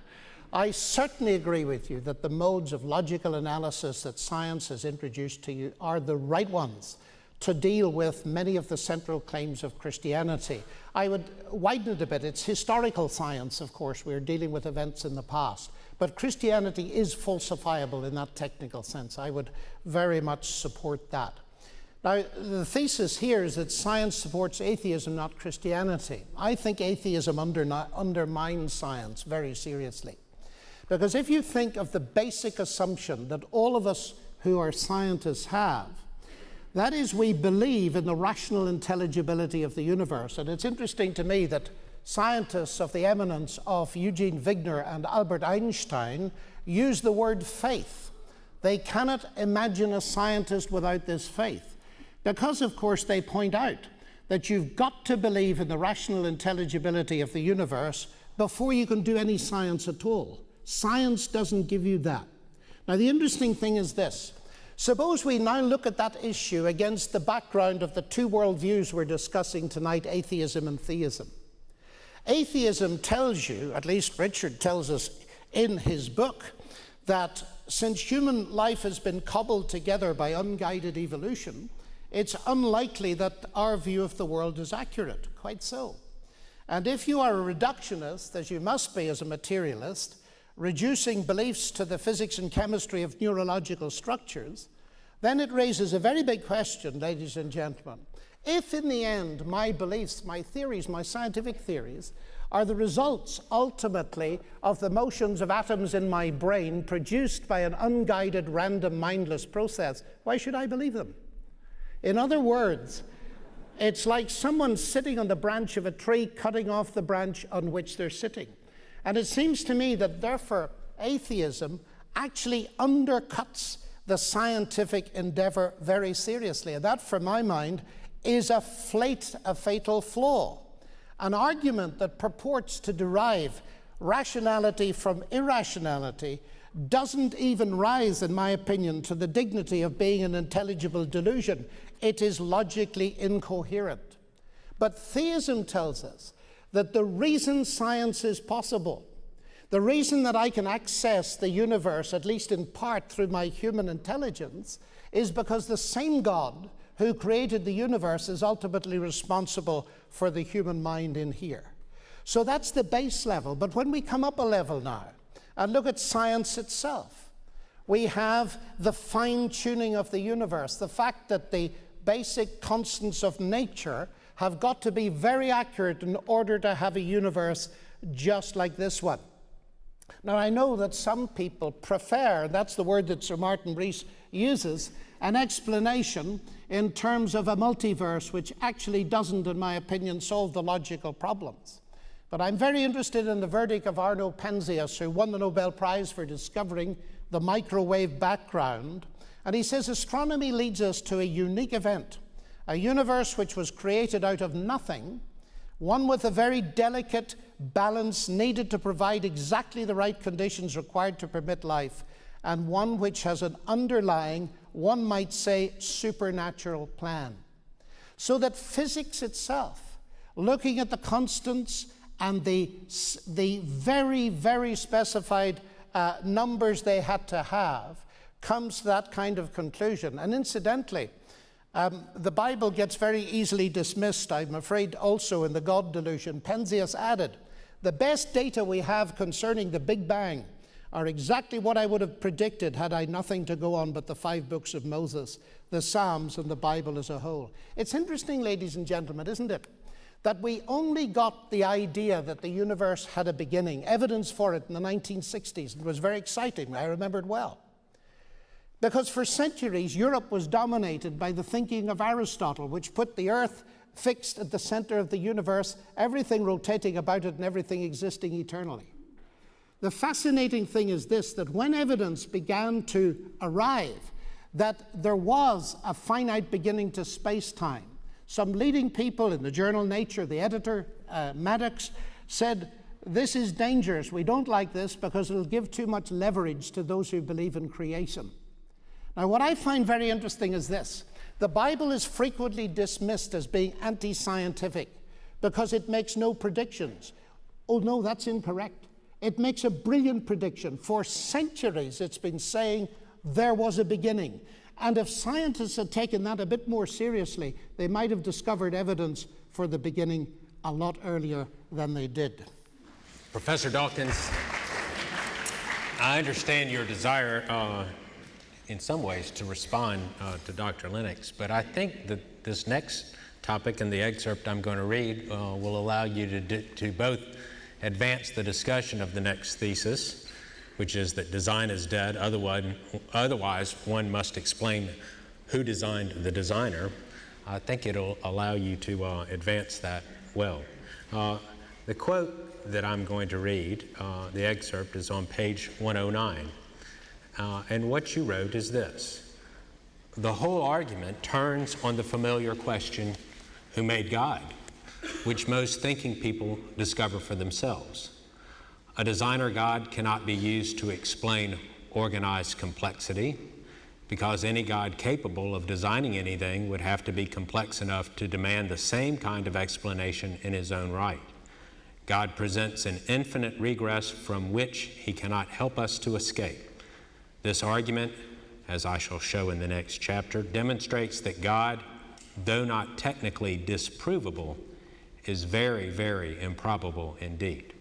I certainly agree with you that the modes of logical analysis that science has introduced to you are the right ones to deal with many of the central claims of Christianity. I would widen it a bit. It's historical science, of course. We're dealing with events in the past. But Christianity is falsifiable in that technical sense. I would very much support that. Now, the thesis here is that science supports atheism, not Christianity. I think atheism undermines science very seriously. Because if you think of the basic assumption that all of us who are scientists have, that is, we believe in the rational intelligibility of the universe. And it's interesting to me that scientists of the eminence of Eugene Wigner and Albert Einstein use the word faith. They cannot imagine a scientist without this faith. Because, of course, they point out that you've got to believe in the rational intelligibility of the universe before you can do any science at all. Science doesn't give you that. Now, the interesting thing is this. Suppose we now look at that issue against the background of the two worldviews we're discussing tonight, atheism and theism. Atheism tells you, at least Richard tells us in his book, that since human life has been cobbled together by unguided evolution, it's unlikely that our view of the world is accurate, quite so. And if you are a reductionist, as you must be as a materialist, reducing beliefs to the physics and chemistry of neurological structures, then it raises a very big question, ladies and gentlemen. If in the end my beliefs, my theories, my scientific theories, are the results ultimately of the motions of atoms in my brain produced by an unguided, random, mindless process, why should I believe them? In other words, it's like someone sitting on the branch of a tree cutting off the branch on which they're sitting. And it seems to me that therefore atheism actually undercuts the scientific endeavor very seriously. And that, for my mind, is a fatal flaw. An argument that purports to derive rationality from irrationality doesn't even rise, in my opinion, to the dignity of being an intelligible delusion. It is logically incoherent. But theism tells us that the reason science is possible, the reason that I can access the universe, at least in part through my human intelligence, is because the same God who created the universe is ultimately responsible for the human mind in here. So that's the base level. But when we come up a level now and look at science itself, we have the fine-tuning of the universe, the fact that the basic constants of nature have got to be very accurate in order to have a universe just like this one. Now, I know that some people prefer, that's the word that Sir Martin Rees uses, an explanation in terms of a multiverse, which actually doesn't, in my opinion, solve the logical problems. But I'm very interested in the verdict of Arno Penzias, who won the Nobel Prize for discovering the microwave background. And he says astronomy leads us to a unique event, a universe which was created out of nothing, one with a very delicate balance needed to provide exactly the right conditions required to permit life, and one which has an underlying, one might say, supernatural plan. So that physics itself, looking at the constants and the very, very specified numbers they had to have, comes to that kind of conclusion. And incidentally, the Bible gets very easily dismissed, I'm afraid, also in the God Delusion. Penzias added, the best data we have concerning the Big Bang are exactly what I would have predicted had I nothing to go on but the 5 books of Moses, the Psalms, and the Bible as a whole. It's interesting, ladies and gentlemen, isn't it, that we only got the idea that the universe had a beginning, evidence for it in the 1960s. It was very exciting. I remember it well. Because for centuries, Europe was dominated by the thinking of Aristotle, which put the earth fixed at the center of the universe, everything rotating about it and everything existing eternally. The fascinating thing is this, that when evidence began to arrive that there was a finite beginning to space-time, some leading people in the journal Nature, the editor, Maddox, said, this is dangerous. We don't like this because it'll give too much leverage to those who believe in creation. Now, what I find very interesting is this. The Bible is frequently dismissed as being anti-scientific because it makes no predictions. Oh, no, that's incorrect. It makes a brilliant prediction. For centuries, it's been saying there was a beginning. And if scientists had taken that a bit more seriously, they might have discovered evidence for the beginning a lot earlier than they did. Professor Dawkins, I understand your desire in some ways to respond to Dr. Lennox, but I think that this next topic in the excerpt I'm going to read will allow you to both advance the discussion of the next thesis, which is that design is dead, otherwise one must explain who designed the designer. I think it'll allow you to advance that well. The quote that I'm going to read, the excerpt, is on page 109. And what you wrote is this: the whole argument turns on the familiar question, who made God, which most thinking people discover for themselves. A designer God cannot be used to explain organized complexity, because any God capable of designing anything would have to be complex enough to demand the same kind of explanation in his own right. God presents an infinite regress from which he cannot help us to escape. This argument, as I shall show in the next chapter, demonstrates that God, though not technically disprovable, is very, very improbable indeed.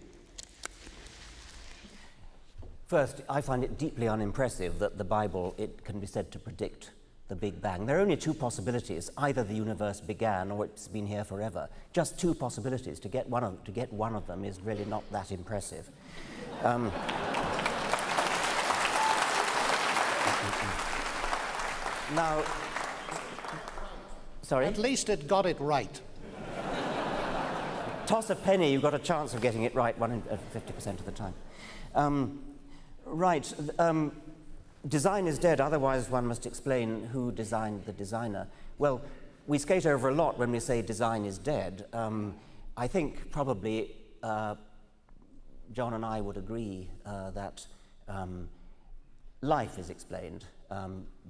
First, I find it deeply unimpressive that the Bible, it can be said to predict the Big Bang. There are only 2 possibilities. Either the universe began or it's been here forever. Just 2 possibilities. To get one of them is really not that impressive. Now, sorry? At least it got it right. Toss a penny, you've got a chance of getting it right 50% of the time. Design is dead, otherwise one must explain who designed the designer. Well, we skate over a lot when we say design is dead. I think probably John and I would agree that life is explained.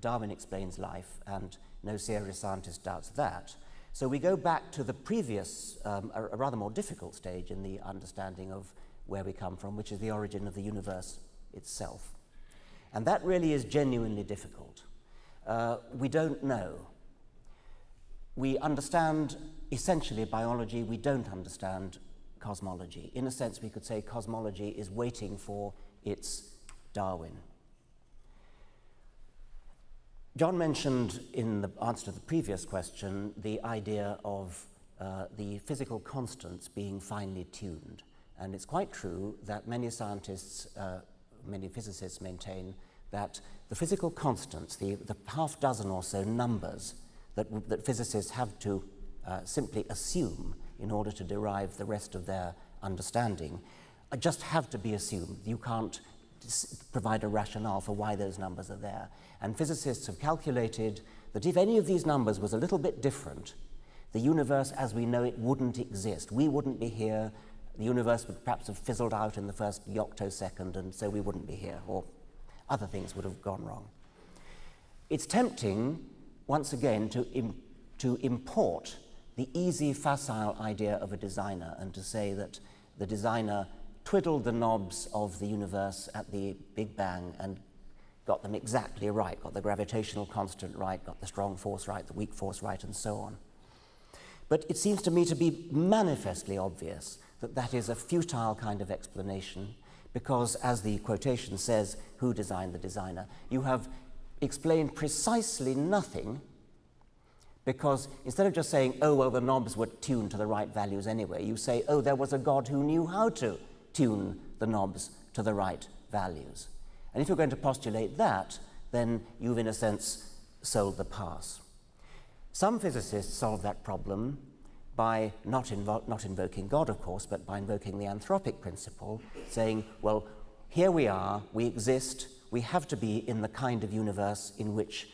Darwin explains life, and no serious scientist doubts that. So we go back to the previous, a rather more difficult stage in the understanding of where we come from, which is the origin of the universe itself. And that really is genuinely difficult. We don't know. We understand essentially biology, we don't understand cosmology. In a sense, we could say cosmology is waiting for its Darwin. John mentioned in the answer to the previous question the idea of the physical constants being finely tuned. And it's quite true that many scientists, many physicists maintain that the physical constants, the half dozen or so numbers that physicists have to simply assume in order to derive the rest of their understanding, just have to be assumed. You can't provide a rationale for why those numbers are there. And physicists have calculated that if any of these numbers was a little bit different, the universe as we know it wouldn't exist. We wouldn't be here. The universe would perhaps have fizzled out in the first yoctosecond, and so we wouldn't be here, or other things would have gone wrong. It's tempting, once again, to import the easy, facile idea of a designer and to say that the designer twiddled the knobs of the universe at the Big Bang and got them exactly right, got the gravitational constant right, got the strong force right, the weak force right, and so on. But it seems to me to be manifestly obvious that that is a futile kind of explanation, because, as the quotation says, who designed the designer? You have explained precisely nothing, because instead of just saying, oh, well, the knobs were tuned to the right values anyway, you say, oh, there was a God who knew how to tune the knobs to the right values. And if you're going to postulate that, then you've, in a sense, sold the pass. Some physicists solve that problem by not invoking God, of course, but by invoking the anthropic principle, saying, well, here we are, we exist, we have to be in the kind of universe in which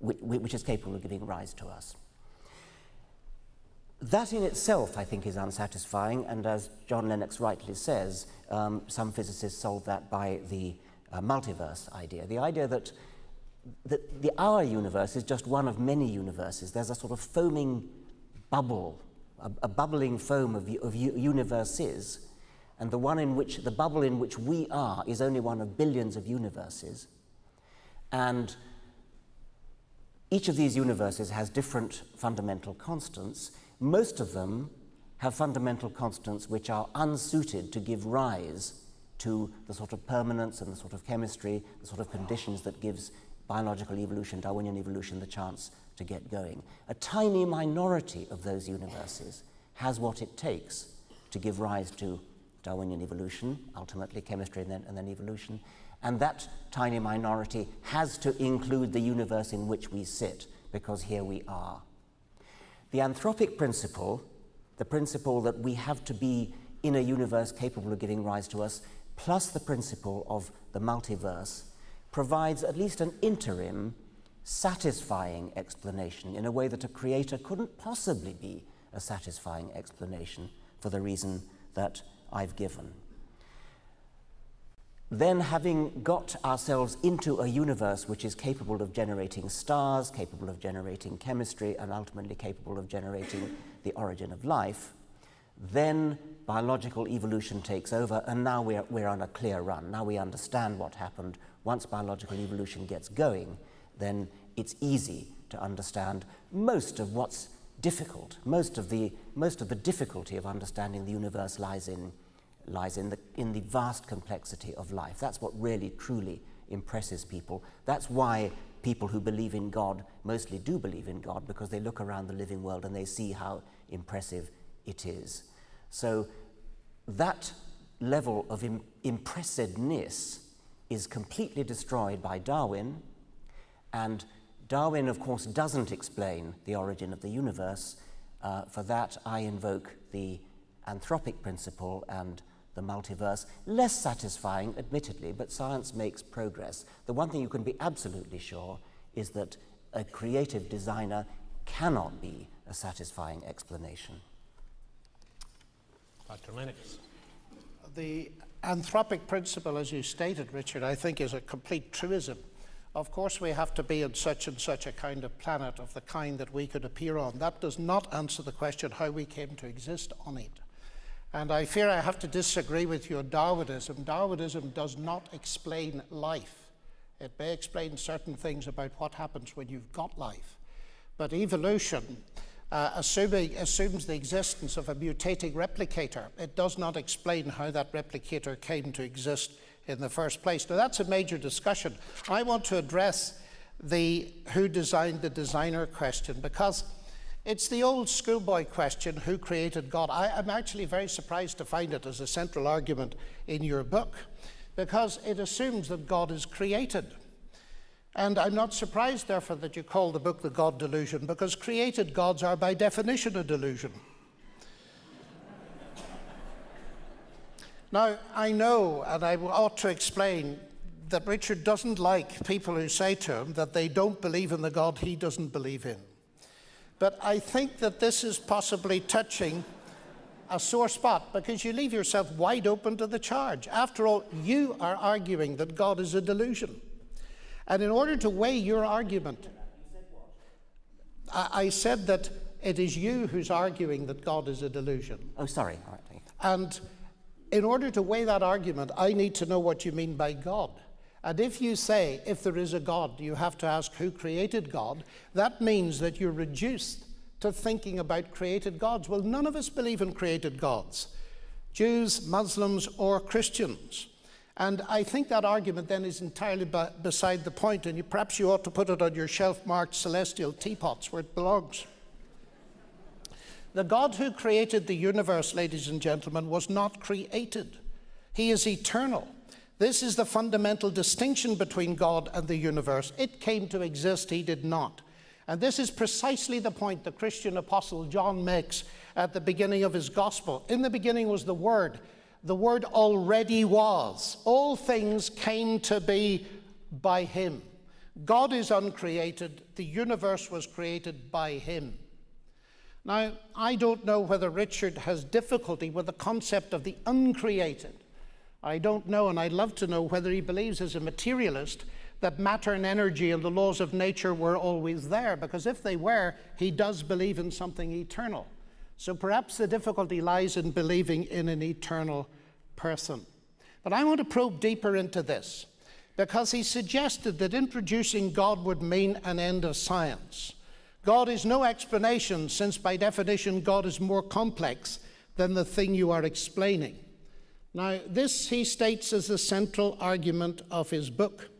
is capable of giving rise to us. That in itself, I think, is unsatisfying, and as John Lennox rightly says, some physicists solve that by the multiverse idea, the idea that our universe is just one of many universes. There's a sort of foaming bubble, a bubbling foam of universes, and the bubble in which we are is only one of billions of universes. And each of these universes has different fundamental constants. Most of them have fundamental constants which are unsuited to give rise to the sort of permanence and the sort of chemistry, the sort of conditions that gives biological evolution, Darwinian evolution, the chance to get going. A tiny minority of those universes has what it takes to give rise to Darwinian evolution, ultimately chemistry and then evolution, and that tiny minority has to include the universe in which we sit, because here we are. The anthropic principle, the principle that we have to be in a universe capable of giving rise to us, plus the principle of the multiverse, provides at least an interim, satisfying explanation in a way that a creator couldn't possibly be a satisfying explanation for the reason that I've given. Then, having got ourselves into a universe which is capable of generating stars, capable of generating chemistry, and ultimately capable of generating the origin of life, then biological evolution takes over, and now we're on a clear run. Now we understand what happened. Once biological evolution gets going, then it's easy to understand most of what's difficult. Most of the difficulty of understanding the universe lies in the vast complexity of life. That's what really, truly impresses people. That's why people who believe in God mostly do believe in God, because they look around the living world and they see how impressive it is. So that level of impressiveness is completely destroyed by Darwin, and Darwin, of course, doesn't explain the origin of the universe. For that, I invoke the anthropic principle and the multiverse. Less satisfying, admittedly, but science makes progress. The one thing you can be absolutely sure is that a creative designer cannot be a satisfying explanation. Dr. Lennox. The anthropic principle, as you stated, Richard, I think is a complete truism. Of course, we have to be in such and such a kind of planet of the kind that we could appear on. That does not answer the question how we came to exist on it. And I fear I have to disagree with you on Darwinism. Darwinism does not explain life. It may explain certain things about what happens when you've got life. But evolution assumes the existence of a mutating replicator. It does not explain how that replicator came to exist in the first place. Now, that's a major discussion. I want to address the who designed the designer question, because it's the old schoolboy question, who created God? I'm actually very surprised to find it as a central argument in your book, because it assumes that God is created. And I'm not surprised, therefore, that you call the book The God Delusion, because created gods are by definition a delusion. Now, I know, and I ought to explain, that Richard doesn't like people who say to him that they don't believe in the God he doesn't believe in. But I think that this is possibly touching a sore spot, because you leave yourself wide open to the charge. After all, you are arguing that God is a delusion. And in order to weigh your argument, I said that it is you who's arguing that God is a delusion. Oh, sorry. All right. And in order to weigh that argument, I need to know what you mean by God. And if you say, if there is a God, you have to ask who created God, that means that you're reduced to thinking about created gods. Well, none of us believe in created gods, Jews, Muslims, or Christians. And I think that argument then is entirely beside the point, and perhaps you ought to put it on your shelf marked celestial teapots where it belongs. The God who created the universe, ladies and gentlemen, was not created. He is eternal. This is the fundamental distinction between God and the universe. It came to exist, he did not. And this is precisely the point the Christian apostle John makes at the beginning of his gospel. In the beginning was the Word. The Word already was. All things came to be by him. God is uncreated. The universe was created by him. Now, I don't know whether Richard has difficulty with the concept of the uncreated. I don't know, and I'd love to know whether he believes as a materialist that matter and energy and the laws of nature were always there, because if they were, he does believe in something eternal. So perhaps the difficulty lies in believing in an eternal person. But I want to probe deeper into this, because he suggested that introducing God would mean an end of science. God is no explanation, since by definition God is more complex than the thing you are explaining. Now, this he states as the central argument of his book.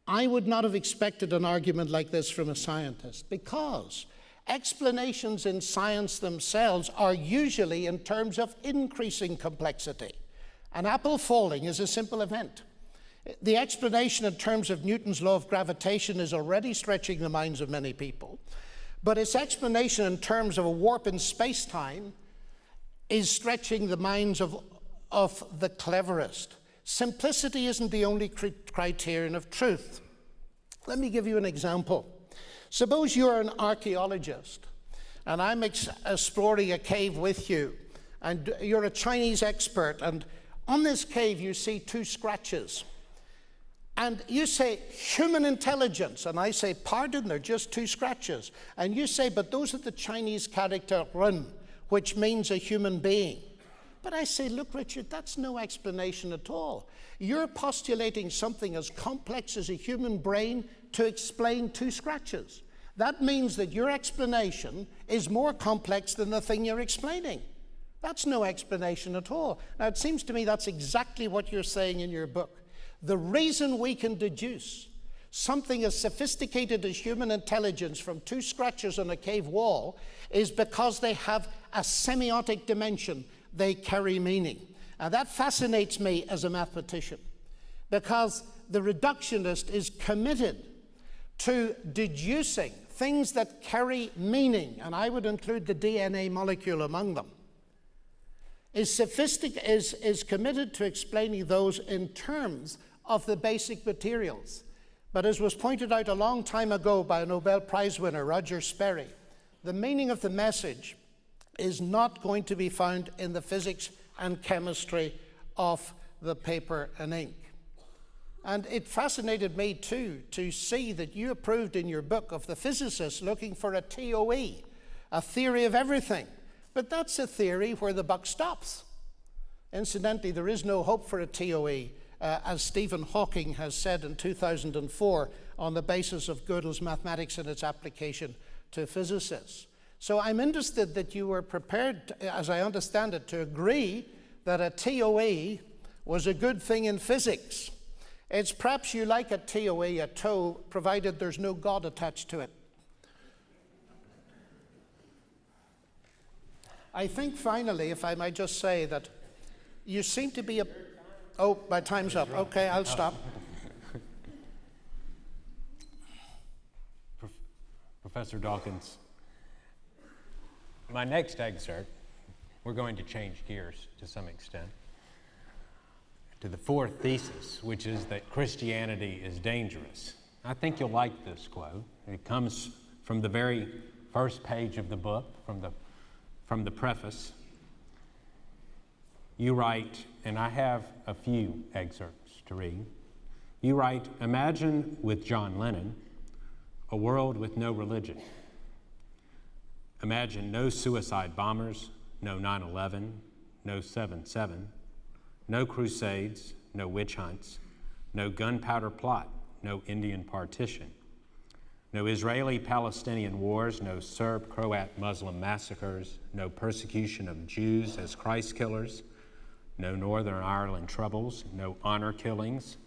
I would not have expected an argument like this from a scientist, because explanations in science themselves are usually in terms of increasing complexity. An apple falling is a simple event. The explanation in terms of Newton's law of gravitation is already stretching the minds of many people, but its explanation in terms of a warp in space-time is stretching the minds of the cleverest. Simplicity isn't the only criterion of truth. Let me give you an example. Suppose you're an archaeologist, and I'm exploring a cave with you, and you're a Chinese expert, and on this cave you see two scratches. And you say, human intelligence. And I say, pardon, they're just two scratches. And you say, but those are the Chinese character run, which means a human being. But I say, look, Richard, that's no explanation at all. You're postulating something as complex as a human brain to explain two scratches. That means that your explanation is more complex than the thing you're explaining. That's no explanation at all. Now, it seems to me that's exactly what you're saying in your book. The reason we can deduce something as sophisticated as human intelligence from two scratches on a cave wall is because they have a semiotic dimension. They carry meaning. And that fascinates me as a mathematician, because the reductionist is committed to deducing things that carry meaning, and I would include the DNA molecule among them, is committed to explaining those in terms of the basic materials. But as was pointed out a long time ago by a Nobel Prize winner, Roger Sperry, the meaning of the message is not going to be found in the physics and chemistry of the paper and ink. And it fascinated me too to see that you approved in your book of the physicists looking for a TOE, a theory of everything. But that's a theory where the buck stops. Incidentally, there is no hope for a TOE, as Stephen Hawking has said in 2004, on the basis of Gödel's mathematics and its application to physicists. So I'm interested that you were prepared, as I understand it, to agree that a TOE was a good thing in physics. It's perhaps you like a TOE, a toe, provided there's no God attached to it. I think finally, if I might just say that you seem to be a... Oh, my time's up. Okay, I'll stop. Professor Dawkins, my next excerpt, we're going to change gears to some extent, to the fourth thesis, which is that Christianity is dangerous. I think you'll like this quote. It comes from the very first page of the book, from the preface. You write, and I have a few excerpts to read. You write, imagine with John Lennon, a world with no religion. Imagine no suicide bombers, no 9/11, no 7/7, no crusades, no witch hunts, no gunpowder plot, no Indian partition, no Israeli-Palestinian wars, no Serb-Croat-Muslim massacres, no persecution of Jews as Christ killers, no Northern Ireland troubles, no honor killings,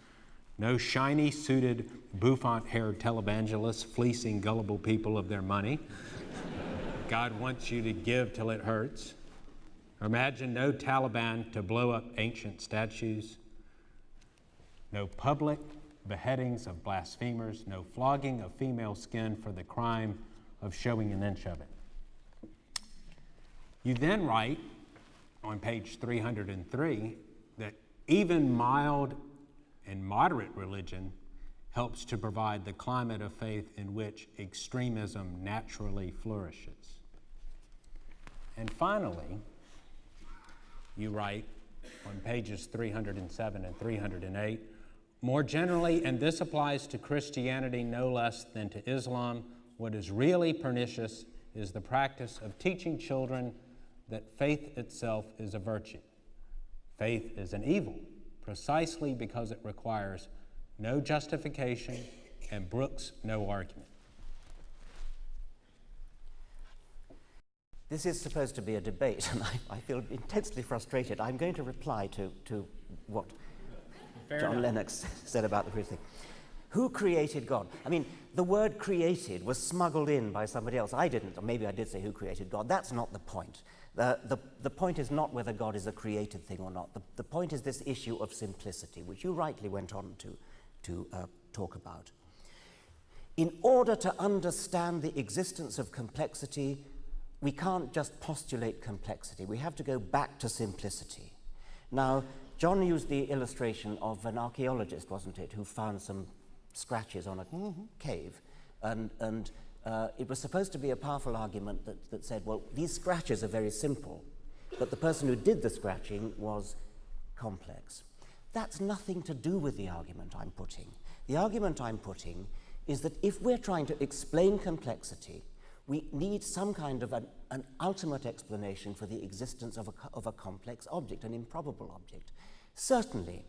no shiny-suited, bouffant-haired televangelists fleecing gullible people of their money. God wants you to give till it hurts. Imagine no Taliban to blow up ancient statues, no public beheadings of blasphemers, no flogging of female skin for the crime of showing an inch of it. You then write on page 303 that even mild and moderate religion helps to provide the climate of faith in which extremism naturally flourishes. And finally, you write on pages 307 and 308, more generally, and this applies to Christianity no less than to Islam, what is really pernicious is the practice of teaching children that faith itself is a virtue. Faith is an evil, precisely because it requires no justification and brooks no argument. This is supposed to be a debate, and I feel intensely frustrated. I'm going to reply to what John Lennox said about the Christian thing. Who created God? I mean, the word created was smuggled in by somebody else. I didn't, or maybe I did say who created God. That's not the point. The point is not whether God is a created thing or not. The point is this issue of simplicity, which you rightly went on to talk about. In order to understand the existence of complexity, we can't just postulate complexity. We have to go back to simplicity. Now, John used the illustration of an archaeologist, wasn't it, who found some scratches on a cave. And it was supposed to be a powerful argument that said, well, these scratches are very simple, but the person who did the scratching was complex. That's nothing to do with the argument I'm putting. The argument I'm putting is that if we're trying to explain complexity, we need some kind of an ultimate explanation for the existence of a complex object, an improbable object. Certainly,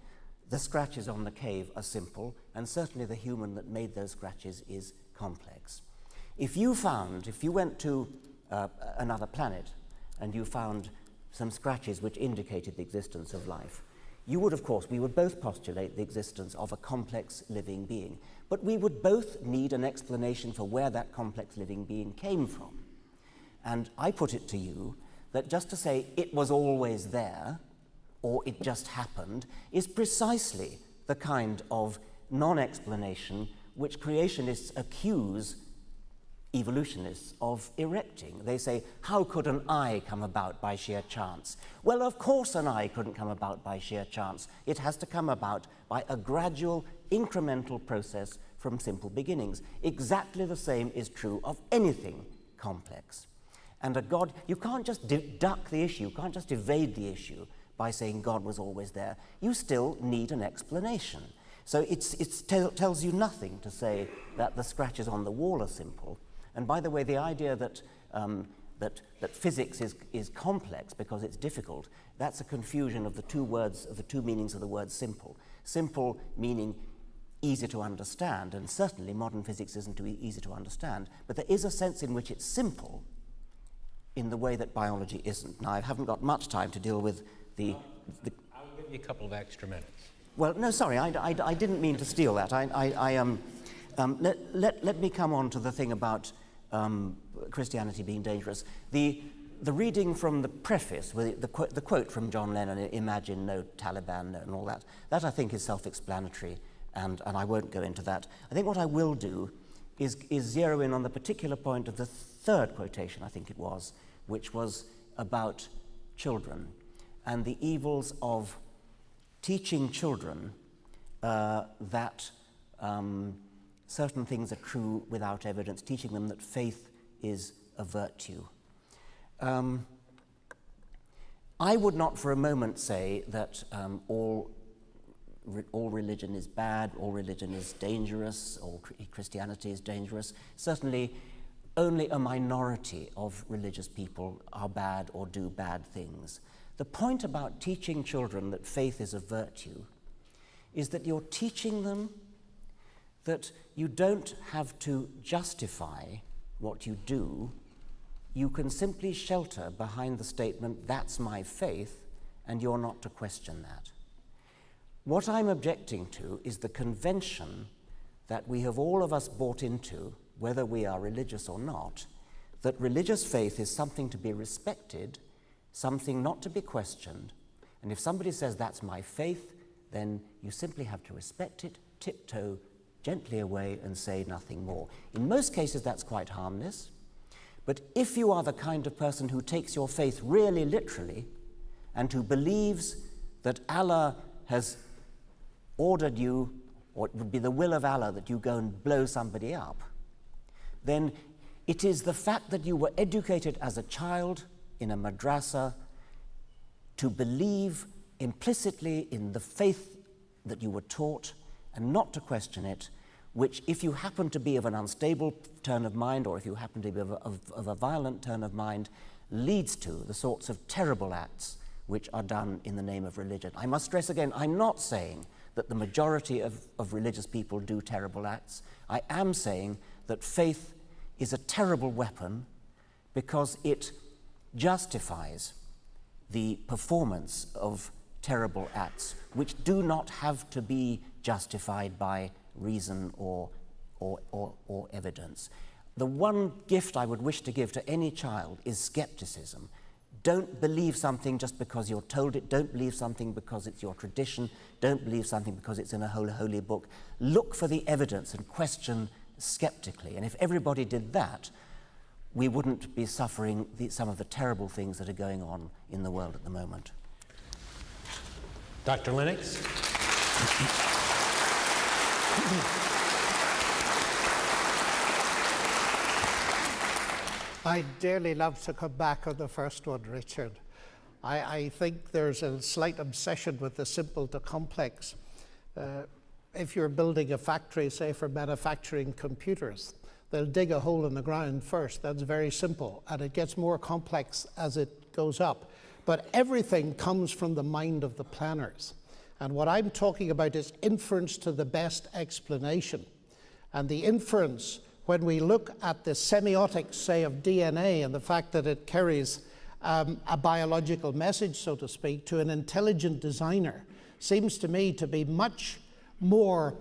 the scratches on the cave are simple, and certainly the human that made those scratches is complex. If you went to another planet and you found some scratches which indicated the existence of life, we would both postulate the existence of a complex living being. But we would both need an explanation for where that complex living being came from. And I put it to you that just to say it was always there, or it just happened, is precisely the kind of non-explanation which creationists accuse evolutionists of erecting. They say, how could an eye come about by sheer chance? Well, of course an eye couldn't come about by sheer chance. It has to come about by a gradual, incremental process from simple beginnings. Exactly the same is true of anything complex. And a God, you can't just duck the issue, you can't just evade the issue by saying God was always there. You still need an explanation. So it tells you nothing to say that the scratches on the wall are simple. And by the way, the idea that that physics is complex because it's difficult, that's a confusion of the two words, of the two meanings of the word simple. Simple meaning easy to understand, and certainly modern physics isn't too easy to understand, but there is a sense in which it's simple in the way that biology isn't. Now, I haven't got much time to deal with the I'll give you a couple of extra minutes. Well, no, sorry, I didn't mean to steal that. Let me come on to the thing about Christianity being dangerous. The reading from the preface, with the quote from John Lennon, "Imagine no Taliban," and all that, that I think is self-explanatory, and I won't go into that. I think what I will do is zero in on the particular point of the third quotation, I think it was, which was about children and the evils of teaching children that certain things are true without evidence, teaching them that faith is a virtue. I would not for a moment say that all religion is bad, all religion is dangerous, all Christianity is dangerous. Certainly, only a minority of religious people are bad or do bad things. The point about teaching children that faith is a virtue is that you're teaching them that you don't have to justify what you do. You can simply shelter behind the statement, "That's my faith," and you're not to question that. What I'm objecting to is the convention that we have all of us bought into, whether we are religious or not, that religious faith is something to be respected, something not to be questioned, and if somebody says, "That's my faith," then you simply have to respect it, tiptoe gently away and say nothing more. In most cases, that's quite harmless. But if you are the kind of person who takes your faith really literally and who believes that Allah has ordered you, or it would be the will of Allah that you go and blow somebody up, then it is the fact that you were educated as a child in a madrasa to believe implicitly in the faith that you were taught and not to question it, which if you happen to be of an unstable turn of mind or if you happen to be of a violent turn of mind, leads to the sorts of terrible acts which are done in the name of religion. I must stress again, I'm not saying that the majority of religious people do terrible acts. I am saying that faith is a terrible weapon because it justifies the performance of terrible acts, which do not have to be justified by reason or evidence. The one gift I would wish to give to any child is skepticism. Don't believe something just because you're told it. Don't believe something because it's your tradition. Don't believe something because it's in a holy book. Look for the evidence and question skeptically. And if everybody did that, we wouldn't be suffering some of the terrible things that are going on in the world at the moment. Dr. Lennox? I'd dearly love to come back on the first one, Richard. I think there's a slight obsession with the simple to complex. If you're building a factory, say for manufacturing computers, they'll dig a hole in the ground first. That's very simple, and it gets more complex as it goes up. But everything comes from the mind of the planners. And what I'm talking about is inference to the best explanation. And the inference, when we look at the semiotics, say, of DNA and the fact that it carries a biological message, so to speak, to an intelligent designer, seems to me to be much more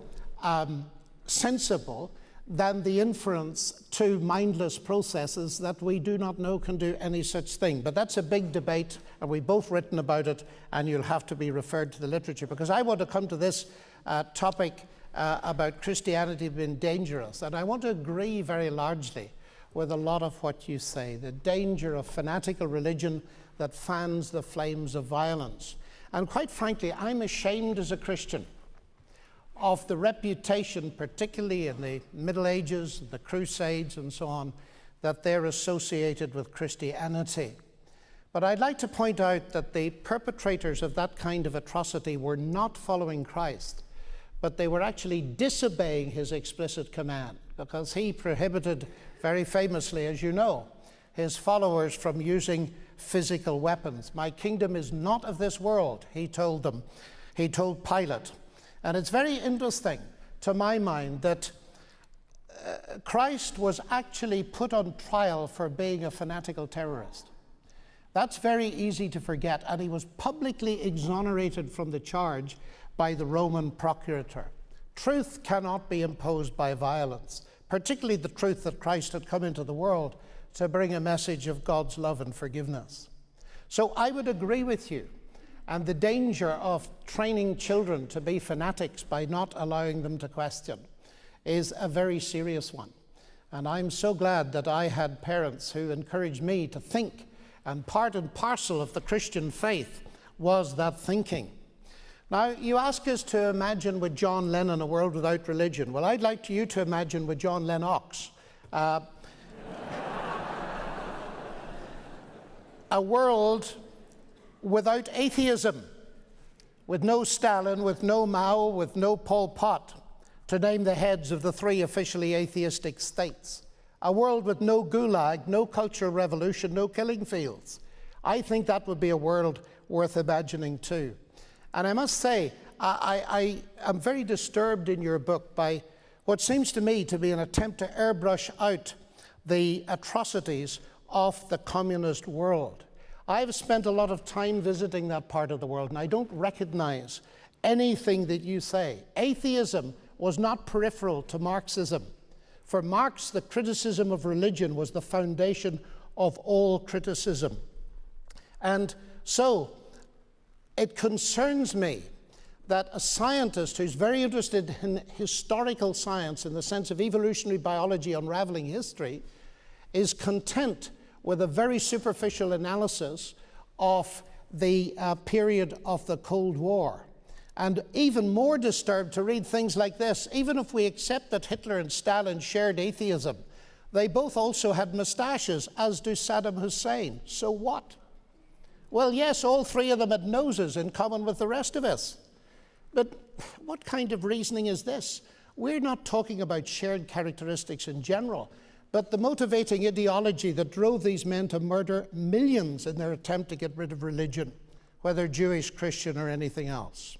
sensible than the inference to mindless processes that we do not know can do any such thing. But that's a big debate, and we've both written about it, and you'll have to be referred to the literature, because I want to come to this topic about Christianity being dangerous, and I want to agree very largely with a lot of what you say, the danger of fanatical religion that fans the flames of violence. And quite frankly, I'm ashamed as a Christian of the reputation, particularly in the Middle Ages, the Crusades and so on, that they're associated with Christianity. But I'd like to point out that the perpetrators of that kind of atrocity were not following Christ, but they were actually disobeying his explicit command, because he prohibited, very famously, as you know, his followers from using physical weapons. My kingdom is not of this world, he told them. He told Pilate. And it's very interesting, to my mind, that Christ was actually put on trial for being a fanatical terrorist. That's very easy to forget, and he was publicly exonerated from the charge by the Roman procurator. Truth cannot be imposed by violence, particularly the truth that Christ had come into the world to bring a message of God's love and forgiveness. So I would agree with you, and the danger of training children to be fanatics by not allowing them to question is a very serious one. And I'm so glad that I had parents who encouraged me to think, and part and parcel of the Christian faith was that thinking. Now, you ask us to imagine with John Lennon a world without religion. Well, I'd like you to imagine with John Lennox a world without atheism, with no Stalin, with no Mao, with no Pol Pot, to name the heads of the 3 officially atheistic states. A world with no gulag, no cultural revolution, no killing fields. I think that would be a world worth imagining too. And I must say, I am very disturbed in your book by what seems to me to be an attempt to airbrush out the atrocities of the communist world. I've spent a lot of time visiting that part of the world, and I don't recognize anything that you say. Atheism was not peripheral to Marxism. For Marx, the criticism of religion was the foundation of all criticism. And so it concerns me that a scientist who's very interested in historical science in the sense of evolutionary biology unraveling history is content with a very superficial analysis of the period of the Cold War. And even more disturbed to read things like this. Even if we accept that Hitler and Stalin shared atheism, they both also had mustaches, as do Saddam Hussein. So what? Well, yes, all 3 of them had noses in common with the rest of us. But what kind of reasoning is this? We're not talking about shared characteristics in general, but the motivating ideology that drove these men to murder millions in their attempt to get rid of religion, whether Jewish, Christian, or anything else.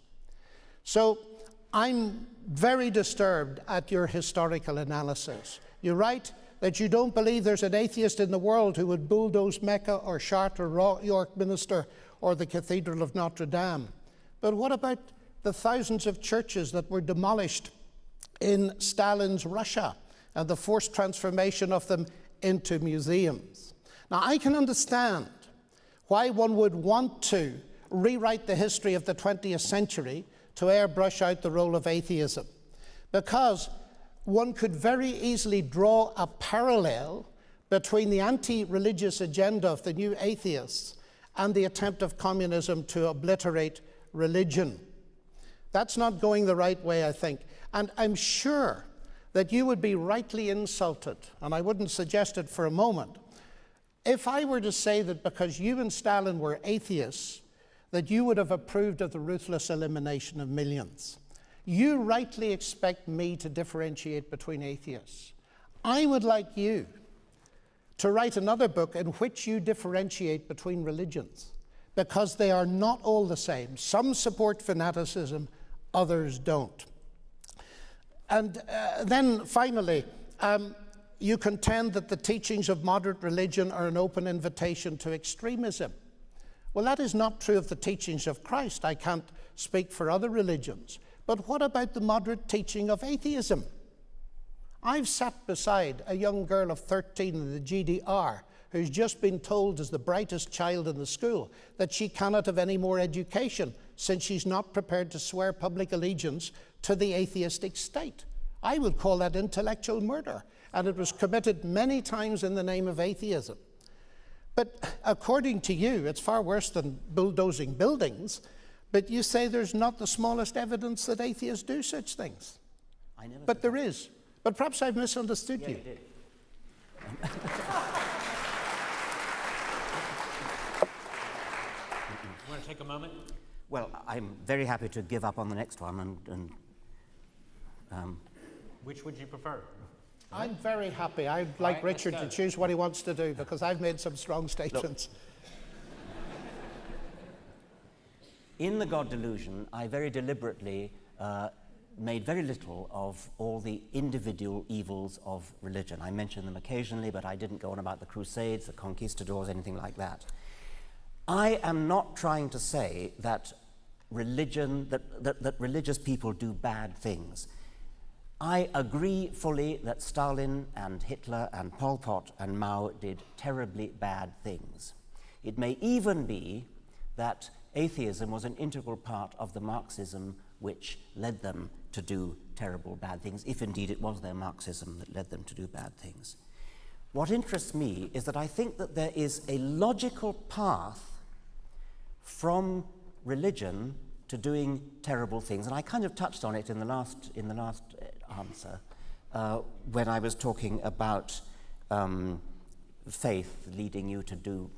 So I'm very disturbed at your historical analysis. You write that you don't believe there's an atheist in the world who would bulldoze Mecca or Chartres or York Minster or the Cathedral of Notre Dame. But what about the thousands of churches that were demolished in Stalin's Russia and the forced transformation of them into museums? Now, I can understand why one would want to rewrite the history of the 20th century to airbrush out the role of atheism, because one could very easily draw a parallel between the anti-religious agenda of the new atheists and the attempt of communism to obliterate religion. That's not going the right way, I think. And I'm sure that you would be rightly insulted, and I wouldn't suggest it for a moment, if I were to say that because you and Stalin were atheists, that you would have approved of the ruthless elimination of millions. You rightly expect me to differentiate between atheists. I would like you to write another book in which you differentiate between religions, because they are not all the same. Some support fanaticism, others don't. And then finally, you contend that the teachings of moderate religion are an open invitation to extremism. Well, that is not true of the teachings of Christ. I can't speak for other religions. But what about the moderate teaching of atheism? I've sat beside a young girl of 13 in the GDR who's just been told as the brightest child in the school that she cannot have any more education since she's not prepared to swear public allegiance to the atheistic state. I would call that intellectual murder, and it was committed many times in the name of atheism. But according to you, it's far worse than bulldozing buildings, but you say there's not the smallest evidence that atheists do such things. But there is. But perhaps I've misunderstood you. You did. take a moment? Well, I'm very happy to give up on the next one and Which would you prefer? I'm very happy. I'd like right, let's Richard go. to choose what he wants to do because I've made some strong statements. in the God Delusion, I very deliberately made very little of all the individual evils of religion. I mention them occasionally, but I didn't go on about the Crusades, the conquistadors, anything like that. I am not trying to say that that religious people do bad things. I agree fully that Stalin and Hitler and Pol Pot and Mao did terribly bad things. It may even be that atheism was an integral part of the Marxism which led them to do terrible bad things, if indeed it was their Marxism that led them to do bad things. What interests me is that I think that there is a logical path from religion to doing terrible things, and I kind of touched on it in the last answer when I was talking about faith leading you to do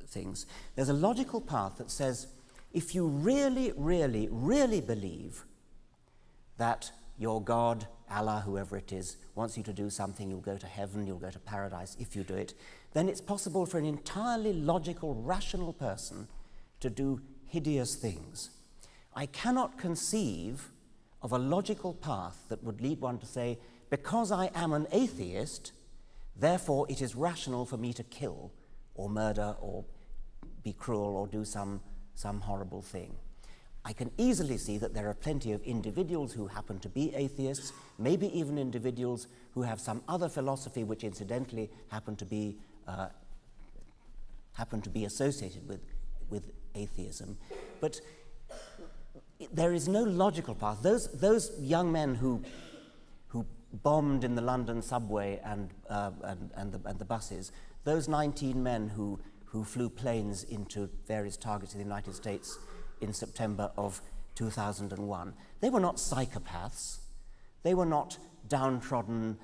things. There's a logical path that says if you really, really, really believe that your God, Allah, whoever it is, wants you to do something, you'll go to heaven, you'll go to paradise if you do it, then it's possible for an entirely logical, rational person to do hideous things. I cannot conceive of a logical path that would lead one to say, because I am an atheist, therefore it is rational for me to kill or murder or be cruel or do some horrible thing. I can easily see that there are plenty of individuals who happen to be atheists, maybe even individuals who have some other philosophy which incidentally happen to be associated with atheism. But there is no logical path. Those young men who bombed in the London subway and the buses, those 19 men who flew planes into various targets in the United States in September of 2001, they were not psychopaths. They were not downtrodden,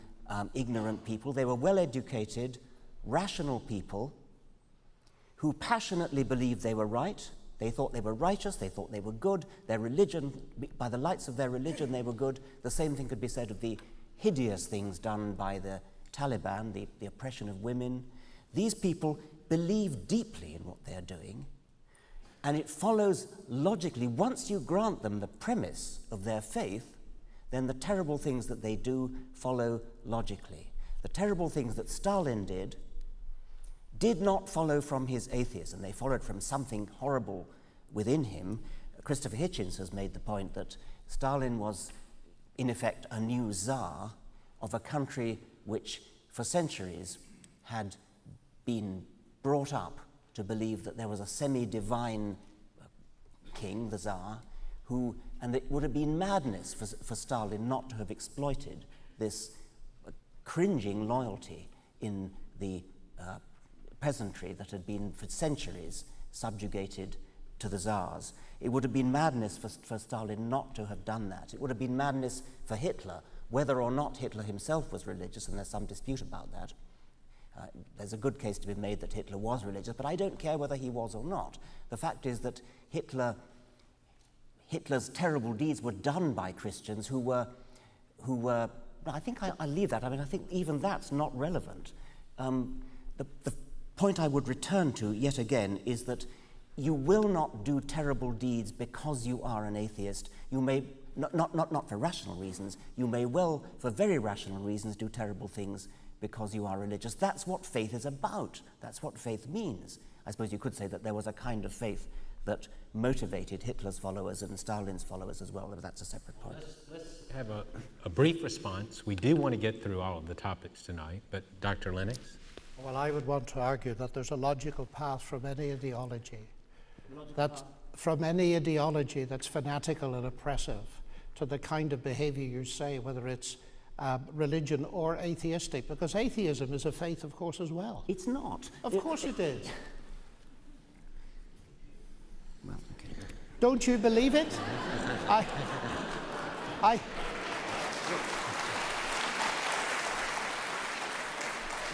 ignorant people. They were well-educated, rational people who passionately believed they were right. They thought they were righteous, they thought they were good. Their religion, by the lights of their religion, they were good. The same thing could be said of the hideous things done by the Taliban, the oppression of women. These people believe deeply in what they're doing, and it follows logically, once you grant them the premise of their faith, then the terrible things that they do follow logically. The terrible things that Stalin did not follow from his atheism. They followed from something horrible within him. Christopher Hitchens has made the point that Stalin was, in effect, a new Tsar of a country which, for centuries, had been brought up to believe that there was a semi-divine king, the Tsar, and it would have been madness for Stalin not to have exploited this cringing loyalty in the peasantry that had been for centuries subjugated to the Tsars. It would have been madness for Stalin not to have done that. It would have been madness for Hitler, whether or not Hitler himself was religious, and there's some dispute about that. There's a good case to be made that Hitler was religious, but I don't care whether he was or not. The fact is that Hitler's terrible deeds were done by Christians who were I think I'll leave that. I mean, I think even that's not relevant. The point I would return to yet again is that you will not do terrible deeds because you are an atheist. You may, not for rational reasons, you may well, for very rational reasons, do terrible things because you are religious. That's what faith is about. That's what faith means. I suppose you could say that there was a kind of faith that motivated Hitler's followers and Stalin's followers as well, but that's a separate point. Let's have a brief response. We do want to get through all of the topics tonight, but Dr. Lennox? Well, I would want to argue that there's a logical path from any ideology. From any ideology that's fanatical and oppressive to the kind of behavior you say, whether it's religion or atheistic, because atheism is a faith, of course, as well. It's not. Of course it is. Well, okay. Don't you believe it?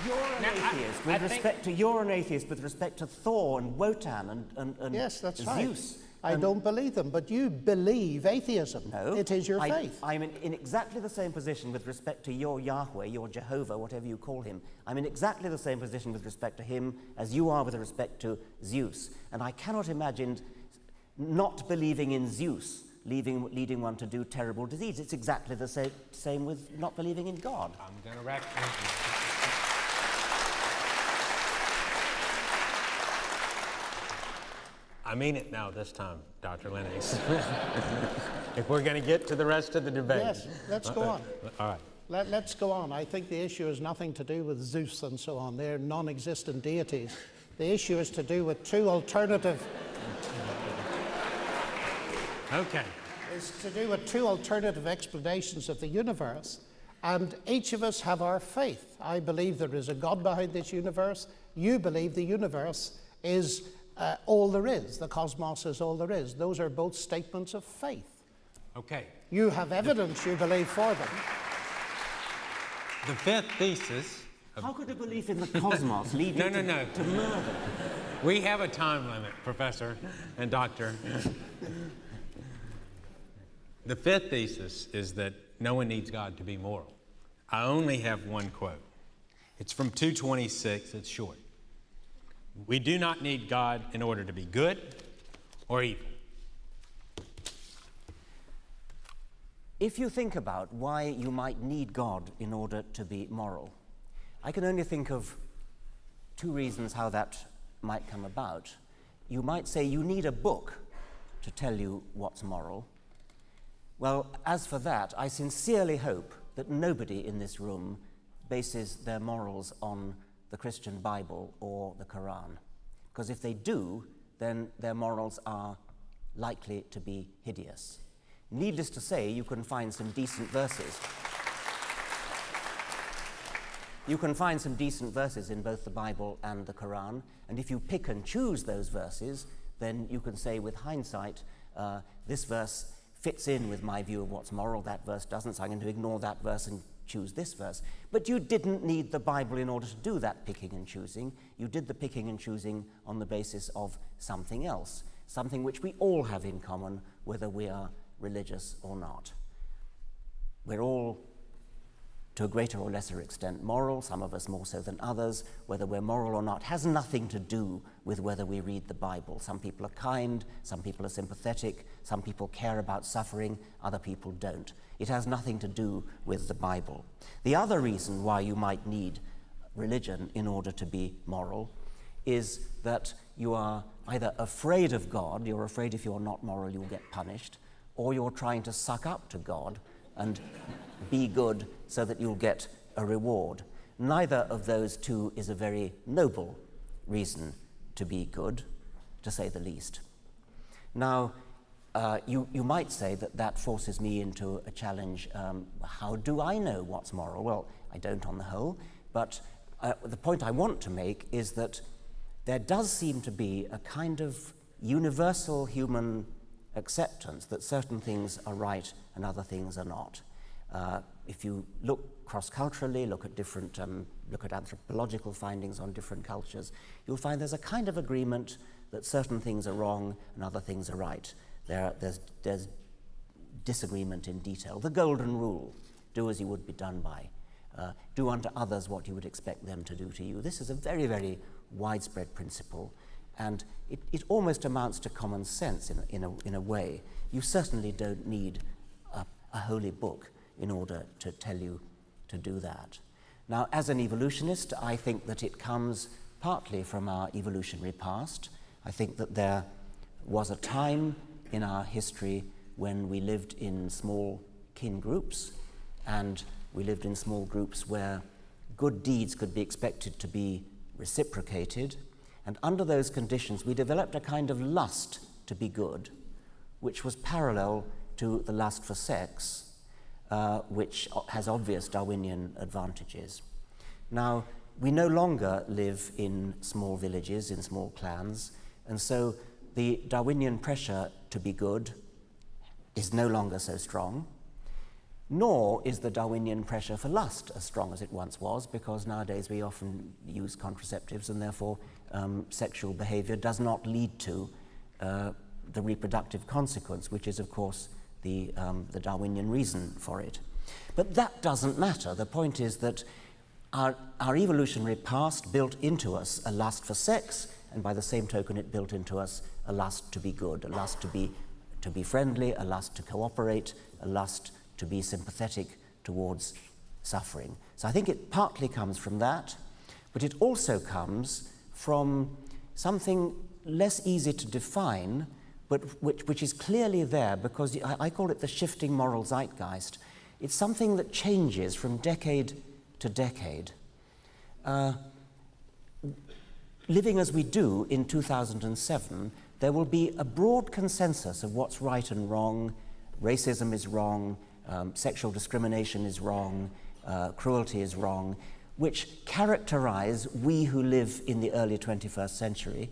You're an atheist I with think- respect to you're an atheist with respect to Thor and Wotan and Yes, that's Zeus. right. I don't believe them, but you believe atheism. No, It is your faith. I'm in exactly the same position with respect to your Yahweh, your Jehovah, whatever you call him. I'm in exactly the same position with respect to him as you are with respect to Zeus. And I cannot imagine not believing in Zeus leading one to do terrible deeds. It's exactly the same with not believing in God. I'm going to wrap. I mean it now this time, Dr. Lennox. If we're going to get to the rest of the debate. Yes, let's go on. All right. Let's go on. I think the issue has nothing to do with Zeus and so on. They're non-existent deities. The issue is to do with two alternative... Okay. Is to do with two alternative explanations of the universe, and each of us have our faith. I believe there is a God behind this universe. You believe the universe is all there is. The cosmos is all there is. Those are both statements of faith. Okay. You have evidence you believe for them. The fifth thesis. How could a belief in the cosmos lead you to murder? We have a time limit, Professor and Doctor. The fifth thesis is that no one needs God to be moral. I only have one quote. It's from 2:26. It's short. We do not need God in order to be good or evil. If you think about why you might need God in order to be moral, I can only think of two reasons how that might come about. You might say you need a book to tell you what's moral. Well, as for that, I sincerely hope that nobody in this room bases their morals on the Christian Bible or the Quran. Because if they do, then their morals are likely to be hideous. Needless to say, you can find some decent verses. You can find some decent verses in both the Bible and the Quran, and if you pick and choose those verses, then you can say with hindsight, this verse fits in with my view of what's moral, that verse doesn't, so I'm going to ignore that verse and choose this verse. But you didn't need the Bible in order to do that picking and choosing. You did the picking and choosing on the basis of something else, something which we all have in common, whether we are religious or not. We're all, to a greater or lesser extent, moral, some of us more so than others. Whether we're moral or not has nothing to do with whether we read the Bible. Some people are kind, some people are sympathetic, some people care about suffering, other people don't. It has nothing to do with the Bible. The other reason why you might need religion in order to be moral is that you are either afraid of God, you're afraid if you're not moral you'll get punished, or you're trying to suck up to God and be good so that you'll get a reward. Neither of those two is a very noble reason to be good, to say the least. Now, you might say that forces me into a challenge. How do I know what's moral? Well, I don't on the whole, but the point I want to make is that there does seem to be a kind of universal human acceptance that certain things are right and other things are not. If you look cross-culturally, look at anthropological findings on different cultures, you'll find there's a kind of agreement that certain things are wrong and other things are right. There's disagreement in detail. The golden rule, do as you would be done by. Do unto others what you would expect them to do to you. This is a very, very widespread principle, and it almost amounts to common sense in a way. You certainly don't need a holy book in order to tell you to do that. Now, as an evolutionist, I think that it comes partly from our evolutionary past. I think that there was a time in our history when we lived in small kin groups, and we lived in small groups where good deeds could be expected to be reciprocated, and under those conditions we developed a kind of lust to be good, which was parallel to the lust for sex, which has obvious Darwinian advantages. Now, we no longer live in small villages, in small clans, and so the Darwinian pressure to be good is no longer so strong. nor is the Darwinian pressure for lust as strong as it once was, because nowadays we often use contraceptives and therefore sexual behavior does not lead to the reproductive consequence, which is, of course, the Darwinian reason for it. But that doesn't matter. The point is that our evolutionary past built into us a lust for sex, and by the same token it built into us a lust to be good, a lust to be friendly, a lust to cooperate, a lust to be sympathetic towards suffering. So I think it partly comes from that, but it also comes from something less easy to define, but which is clearly there, because I call it the shifting moral zeitgeist. It's something that changes from decade to decade. Living as we do in 2007, there will be a broad consensus of what's right and wrong. Racism is wrong, sexual discrimination is wrong, cruelty is wrong, which characterize we who live in the early 21st century,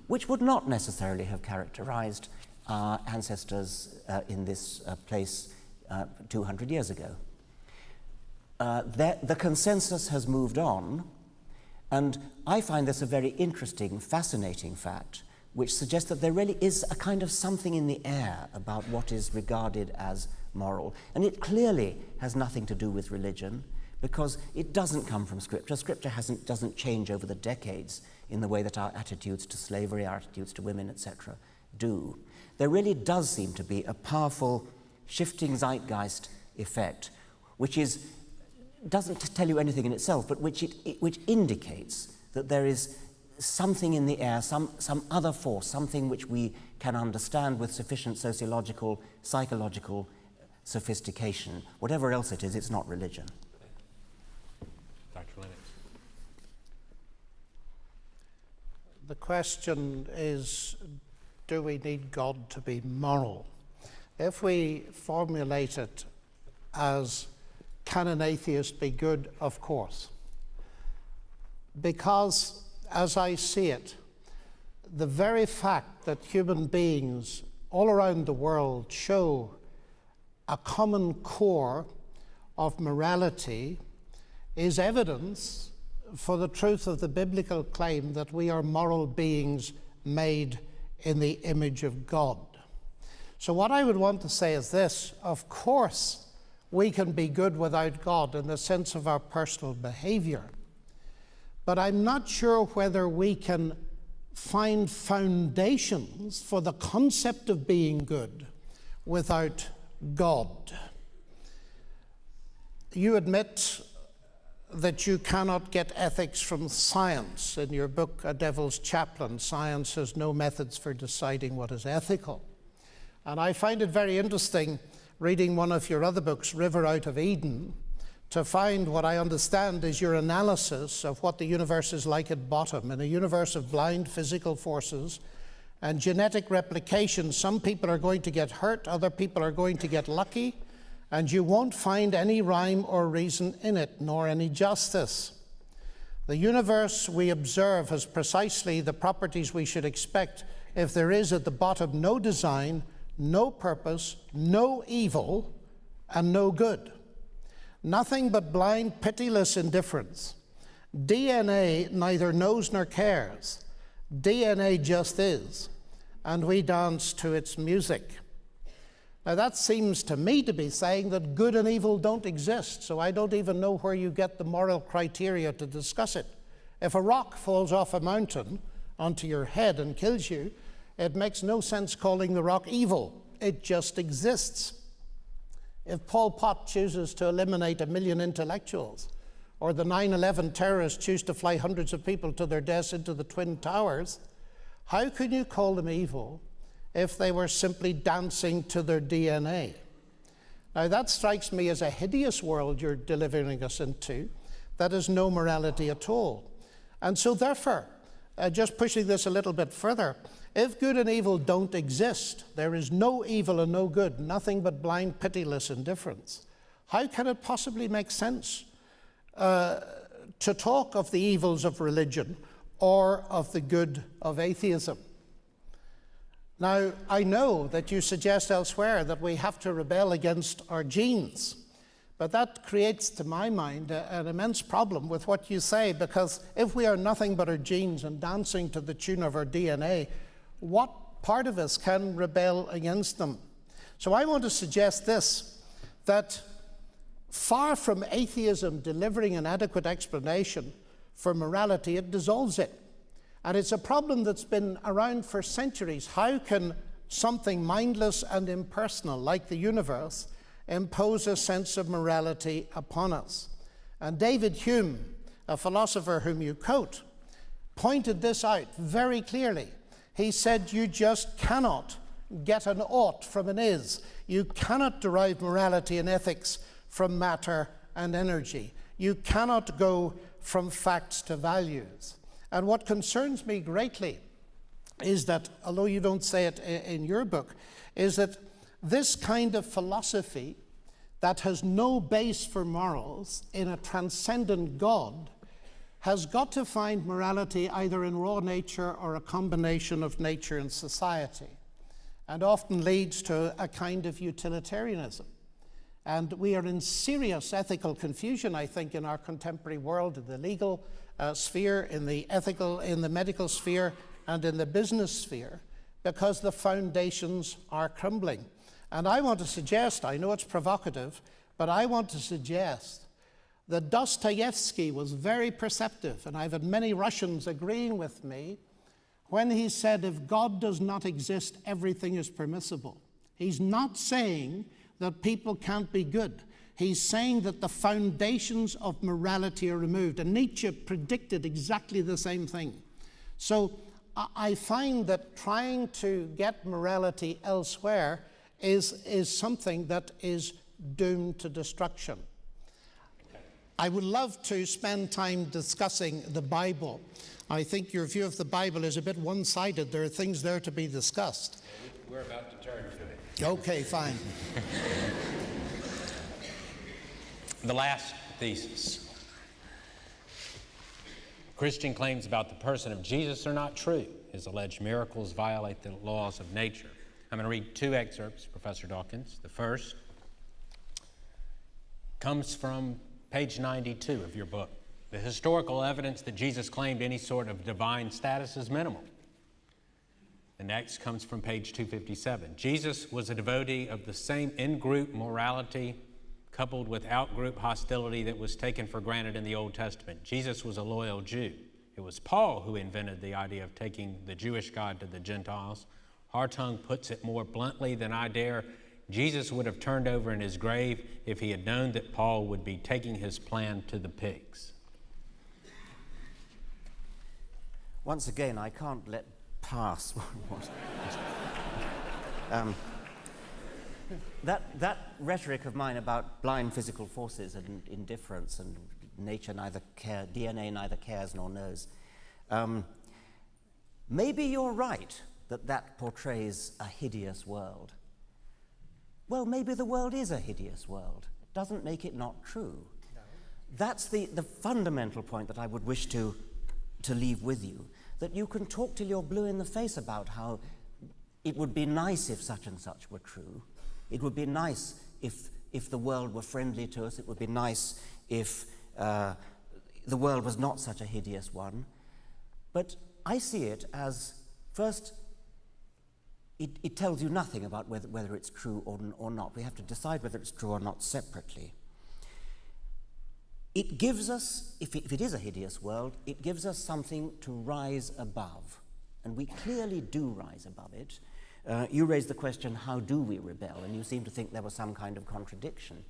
which would not necessarily have characterized our ancestors in this place 200 years ago. The consensus has moved on, and I find this a very interesting, fascinating fact, which suggests that there really is a kind of something in the air about what is regarded as moral. And it clearly has nothing to do with religion, because it doesn't come from Scripture. Scripture doesn't change over the decades in the way that our attitudes to slavery, our attitudes to women, etc., do. There really does seem to be a powerful shifting zeitgeist effect, which doesn't tell you anything in itself, but which indicates that there is something in the air, some other force, something which we can understand with sufficient sociological, psychological sophistication. Whatever else it is, it's not religion. Dr. Lennox. The question is, do we need God to be moral? If we formulate it as, can an atheist be good? Of course. Because, as I see it, the very fact that human beings all around the world show a common core of morality is evidence for the truth of the biblical claim that we are moral beings made in the image of God. So what I would want to say is this: of course we can be good without God in the sense of our personal behavior, but I'm not sure whether we can find foundations for the concept of being good without God. You admit that you cannot get ethics from science. In your book, A Devil's Chaplain, science has no methods for deciding what is ethical. And I find it very interesting, reading one of your other books, River Out of Eden, to find what I understand is your analysis of what the universe is like at bottom. In a universe of blind physical forces and genetic replication, some people are going to get hurt, other people are going to get lucky, and you won't find any rhyme or reason in it, nor any justice. The universe we observe has precisely the properties we should expect if there is at the bottom no design, no purpose, no evil, and no good. Nothing but blind, pitiless indifference. DNA neither knows nor cares. DNA just is, and we dance to its music. Now that seems to me to be saying that good and evil don't exist, so I don't even know where you get the moral criteria to discuss it. If a rock falls off a mountain onto your head and kills you, it makes no sense calling the rock evil. It just exists. If Pol Pot chooses to eliminate 1 million intellectuals, or the 9/11 terrorists choose to fly hundreds of people to their deaths into the Twin Towers, how can you call them evil if they were simply dancing to their DNA? Now that strikes me as a hideous world you're delivering us into, that has no morality at all. And so therefore, just pushing this a little bit further, if good and evil don't exist, there is no evil and no good, nothing but blind, pitiless indifference, how can it possibly make sense to talk of the evils of religion or of the good of atheism? Now, I know that you suggest elsewhere that we have to rebel against our genes. But that creates, to my mind, an immense problem with what you say, because if we are nothing but our genes and dancing to the tune of our DNA, what part of us can rebel against them? So I want to suggest this, that far from atheism delivering an adequate explanation for morality, it dissolves it. And it's a problem that's been around for centuries. How can something mindless and impersonal like the universe impose a sense of morality upon us? And David Hume, a philosopher whom you quote, pointed this out very clearly. He said, you just cannot get an ought from an is. You cannot derive morality and ethics from matter and energy. You cannot go from facts to values. And what concerns me greatly is that, although you don't say it in your book, is that this kind of philosophy that has no base for morals in a transcendent God has got to find morality either in raw nature or a combination of nature and society, and often leads to a kind of utilitarianism. And we are in serious ethical confusion, I think, in our contemporary world, in the legal sphere, in the ethical, in the medical sphere, and in the business sphere, because the foundations are crumbling. And I want to suggest, I know it's provocative, but I want to suggest that Dostoevsky was very perceptive, and I've had many Russians agreeing with me, when he said, if God does not exist, everything is permissible. He's not saying that people can't be good. He's saying that the foundations of morality are removed. And Nietzsche predicted exactly the same thing. So I find that trying to get morality elsewhere is something that is doomed to destruction. I would love to spend time discussing the Bible. I think your view of the Bible is a bit one-sided. There are things there to be discussed. We're about to turn to it. Okay, fine. The last thesis. Christian claims about the person of Jesus are not true. His alleged miracles violate the laws of nature. I'm going to read two excerpts, Professor Dawkins. The first comes from page 92 of your book. The historical evidence that Jesus claimed any sort of divine status is minimal. The next comes from page 257. Jesus was a devotee of the same in-group morality coupled with out-group hostility that was taken for granted in the Old Testament. Jesus was a loyal Jew. It was Paul who invented the idea of taking the Jewish God to the Gentiles. Hartung puts it more bluntly than I dare. Jesus would have turned over in his grave if he had known that Paul would be taking his plan to the pigs. Once again, I can't let pass that rhetoric of mine about blind physical forces and indifference and nature neither care, DNA neither cares nor knows. Maybe you're right that portrays a hideous world. Well, maybe the world is a hideous world. It doesn't make it not true. No. That's the fundamental point that I would wish to leave with you, that you can talk till you're blue in the face about how it would be nice if such and such were true. It would be nice if the world were friendly to us. It would be nice if the world was not such a hideous one. But I see it as, first, it tells you nothing about whether it's true or not. We have to decide whether it's true or not separately. It gives us, if it is a hideous world, it gives us something to rise above. And we clearly do rise above it. You raised the question, how do we rebel? And you seem to think there was some kind of contradiction.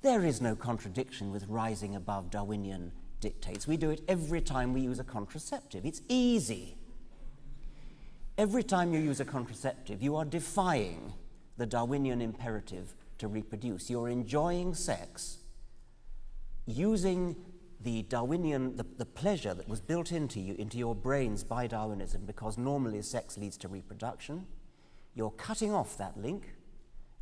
There is no contradiction with rising above Darwinian dictates. We do it every time we use a contraceptive. It's easy. Every time you use a contraceptive, you are defying the Darwinian imperative to reproduce. You're enjoying sex, using the Darwinian, the pleasure that was built into you, into your brains by Darwinism, because normally sex leads to reproduction. You're cutting off that link,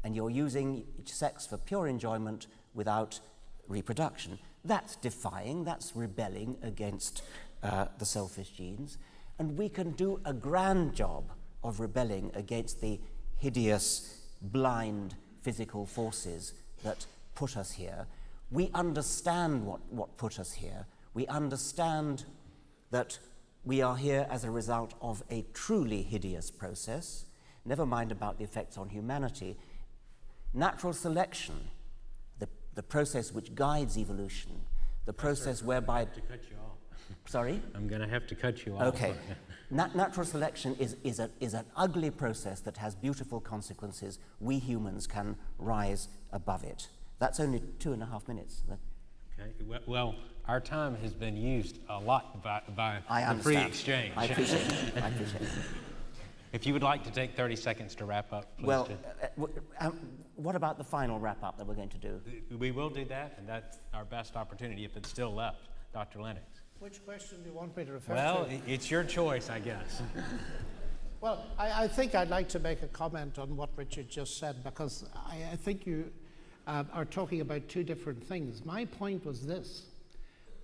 and you're using sex for pure enjoyment without reproduction. That's defying, that's rebelling against the selfish genes. And we can do a grand job of rebelling against the hideous, blind physical forces that put us here. We understand what put us here. We understand that we are here as a result of a truly hideous process, never mind about the effects on humanity. Natural selection, the process which guides evolution, the process whereby... I have to cut you off. Sorry? I'm going to have to cut you off. Okay. Natural selection is an ugly process that has beautiful consequences. We humans can rise above it. That's only 2.5 minutes. Okay. Well, our time has been used a lot by I the free exchange. I appreciate it. I appreciate it. If you would like to take 30 seconds to wrap up, please Well, do. what about the final wrap-up that we're going to do? We will do that, and that's our best opportunity if it's still left. Dr. Lennox. Which question do you want me to refer Well, to? it's your choice, I guess. Well, I think I'd like to make a comment on what Richard just said, because I think you are talking about two different things. My point was this,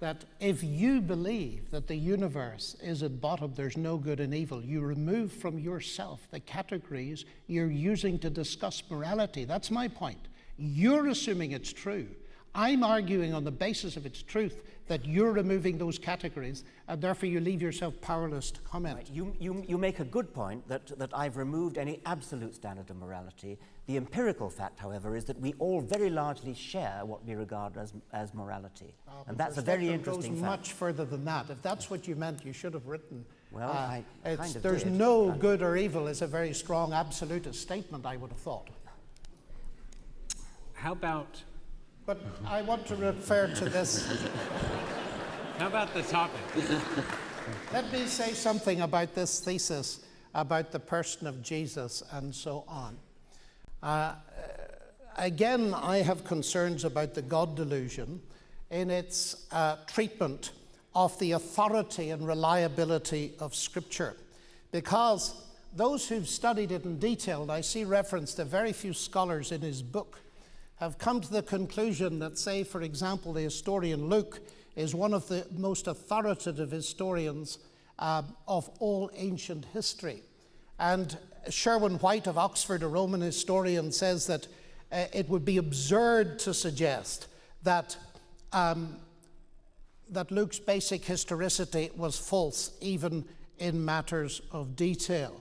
that if you believe that the universe is at bottom, there's no good and evil, you remove from yourself the categories you're using to discuss morality. That's my point. You're assuming it's true. I'm arguing on the basis of its truth that you're removing those categories, and therefore you leave yourself powerless to comment. Right. You make a good point that I've removed any absolute standard of morality. The empirical fact, however, is that we all very largely share what we regard as morality. And that's a very interesting goes fact. much further than that. If that's what you meant, you should have written. Well, I kind of there's did. no good or evil is a very strong absolutist statement, I would have thought. How about But I want to refer to this. How about the topic? Let me say something about this thesis about the person of Jesus and so on. Again, I have concerns about the God delusion in its treatment of the authority and reliability of Scripture. Because those who've studied it in detail, and I see reference to very few scholars in his book, have come to the conclusion that, say, for example, the historian Luke is one of the most authoritative historians of all ancient history. And Sherwin White of Oxford, a Roman historian, says that it would be absurd to suggest that that Luke's basic historicity was false, even in matters of detail.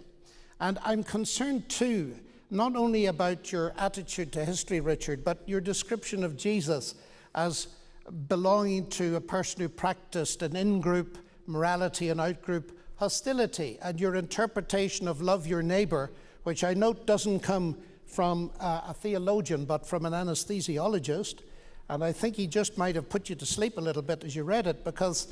And I'm concerned too, not only about your attitude to history, Richard, but your description of Jesus as belonging to a person who practiced an in-group morality and out-group hostility, and your interpretation of love your neighbor, which I note doesn't come from a theologian, but from an anesthesiologist. And I think he just might have put you to sleep a little bit as you read it, because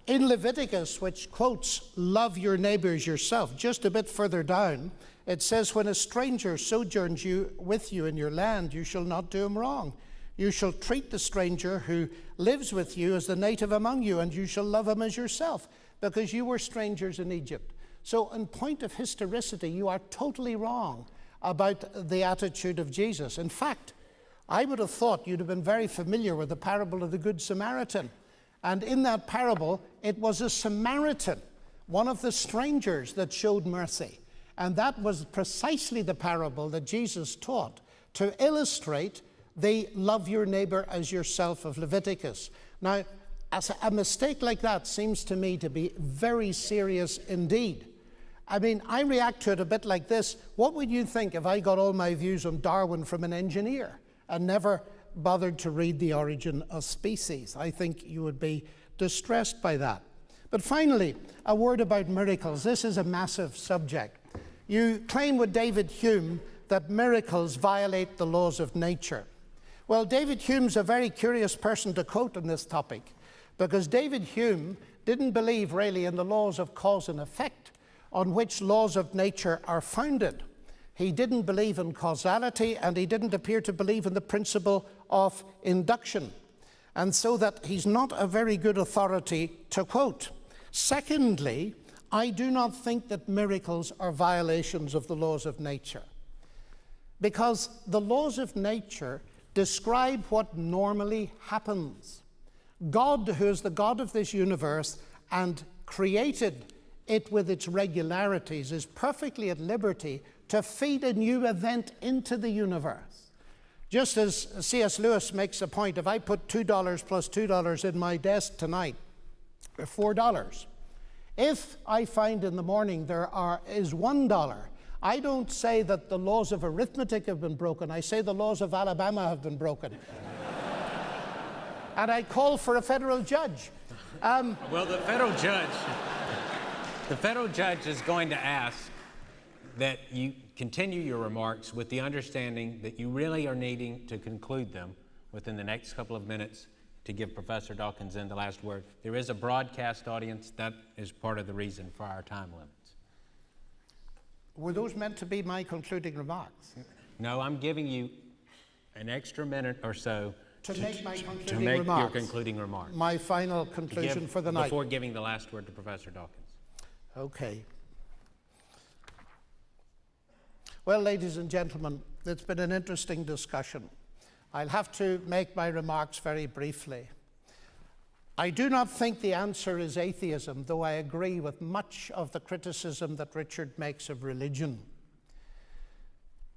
in Leviticus, which quotes love your neighbor as yourself, just a bit further down, it says, when a stranger sojourns with you in your land, you shall not do him wrong. You shall treat the stranger who lives with you as the native among you, and you shall love him as yourself, because you were strangers in Egypt. So in point of historicity, you are totally wrong about the attitude of Jesus. In fact, I would have thought you'd have been very familiar with the parable of the Good Samaritan. And in that parable, it was a Samaritan, one of the strangers, that showed mercy. And that was precisely the parable that Jesus taught to illustrate the love your neighbor as yourself of Leviticus. Now, as a mistake like that seems to me to be very serious indeed. I mean, I react to it a bit like this. What would you think if I got all my views on Darwin from an engineer and never bothered to read The Origin of Species? I think you would be distressed by that. But finally, a word about miracles. This is a massive subject. You claim with David Hume that miracles violate the laws of nature. Well, David Hume's a very curious person to quote on this topic, because David Hume didn't believe really in the laws of cause and effect on which laws of nature are founded. He didn't believe in causality, and he didn't appear to believe in the principle of induction. And so that he's not a very good authority to quote. Secondly, I do not think that miracles are violations of the laws of nature, because the laws of nature describe what normally happens. God, who is the God of this universe and created it with its regularities, is perfectly at liberty to feed a new event into the universe. Just as C.S. Lewis makes a point, if I put $2 plus $2 in my desk tonight, $4. If I find in the morning is $1, I don't say that the laws of arithmetic have been broken. I say the laws of Alabama have been broken. And I call for a federal judge. Well, the federal judge is going to ask that you continue your remarks with the understanding that you really are needing to conclude them within the next couple of minutes to give Professor Dawkins the last word. There is a broadcast audience. That is part of the reason for our time limits. Were those meant to be my concluding remarks? No, I'm giving you an extra minute or so to make my concluding to make remarks. your concluding remarks. My final conclusion for the night. Before giving the last word to Professor Dawkins. Okay. Well, ladies and gentlemen, it's been an interesting discussion. I'll have to make my remarks very briefly. I do not think the answer is atheism, though I agree with much of the criticism that Richard makes of religion.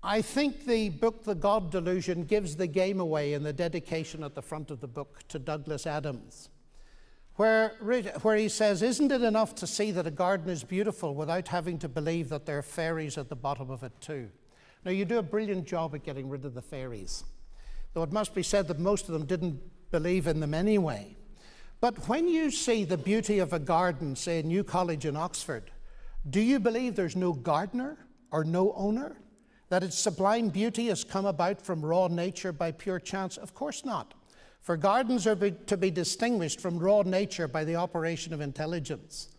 I think the book, The God Delusion, gives the game away in the dedication at the front of the book to Douglas Adams, where he says, isn't it enough to see that a garden is beautiful without having to believe that there are fairies at the bottom of it too? Now, you do a brilliant job at getting rid of the fairies, though it must be said that most of them didn't believe in them anyway. But when you see the beauty of a garden, say in New College in Oxford, do you believe there's no gardener or no owner? That its sublime beauty has come about from raw nature by pure chance? Of course not. For gardens are to be distinguished from raw nature by the operation of intelligence.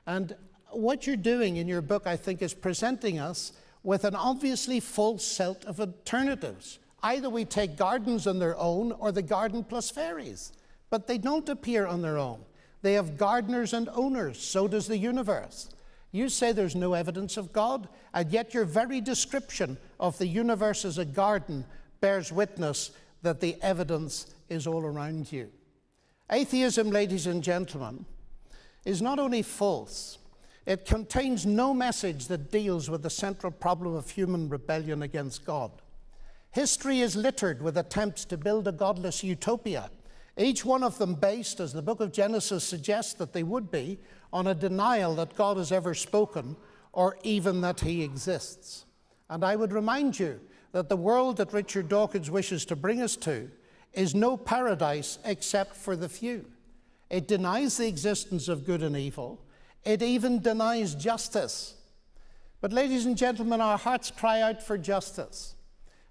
And what you're doing in your book, I think, is presenting us with an obviously false set of alternatives. Either we take gardens on their own or the garden plus fairies. But they don't appear on their own. They have gardeners and owners. So does the universe. You say there's no evidence of God, and yet your very description of the universe as a garden bears witness that the evidence is all around you. Atheism, ladies and gentlemen, is not only false, it contains no message that deals with the central problem of human rebellion against God. History is littered with attempts to build a godless utopia, each one of them based, as the book of Genesis suggests that they would be, on a denial that God has ever spoken or even that he exists. And I would remind you that the world that Richard Dawkins wishes to bring us to is no paradise except for the few. It denies the existence of good and evil. It even denies justice. But ladies and gentlemen, our hearts cry out for justice.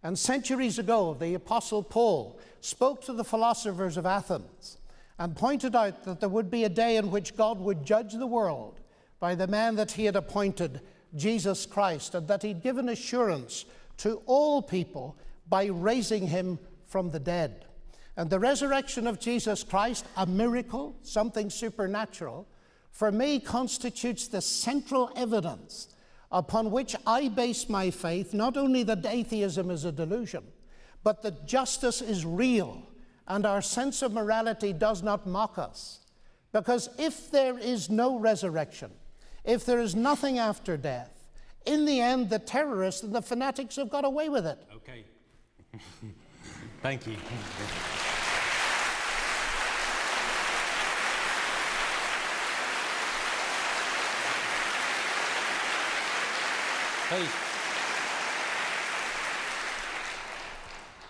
And centuries ago, the Apostle Paul spoke to the philosophers of Athens and pointed out that there would be a day in which God would judge the world by the man that he had appointed, Jesus Christ, and that he'd given assurance to all people by raising him from the dead. And the resurrection of Jesus Christ, a miracle, something supernatural, for me constitutes the central evidence upon which I base my faith, not only that atheism is a delusion, but that justice is real and our sense of morality does not mock us. Because if there is no resurrection, if there is nothing after death, in the end, the terrorists and the fanatics have got away with it. Okay. Thank you. Please.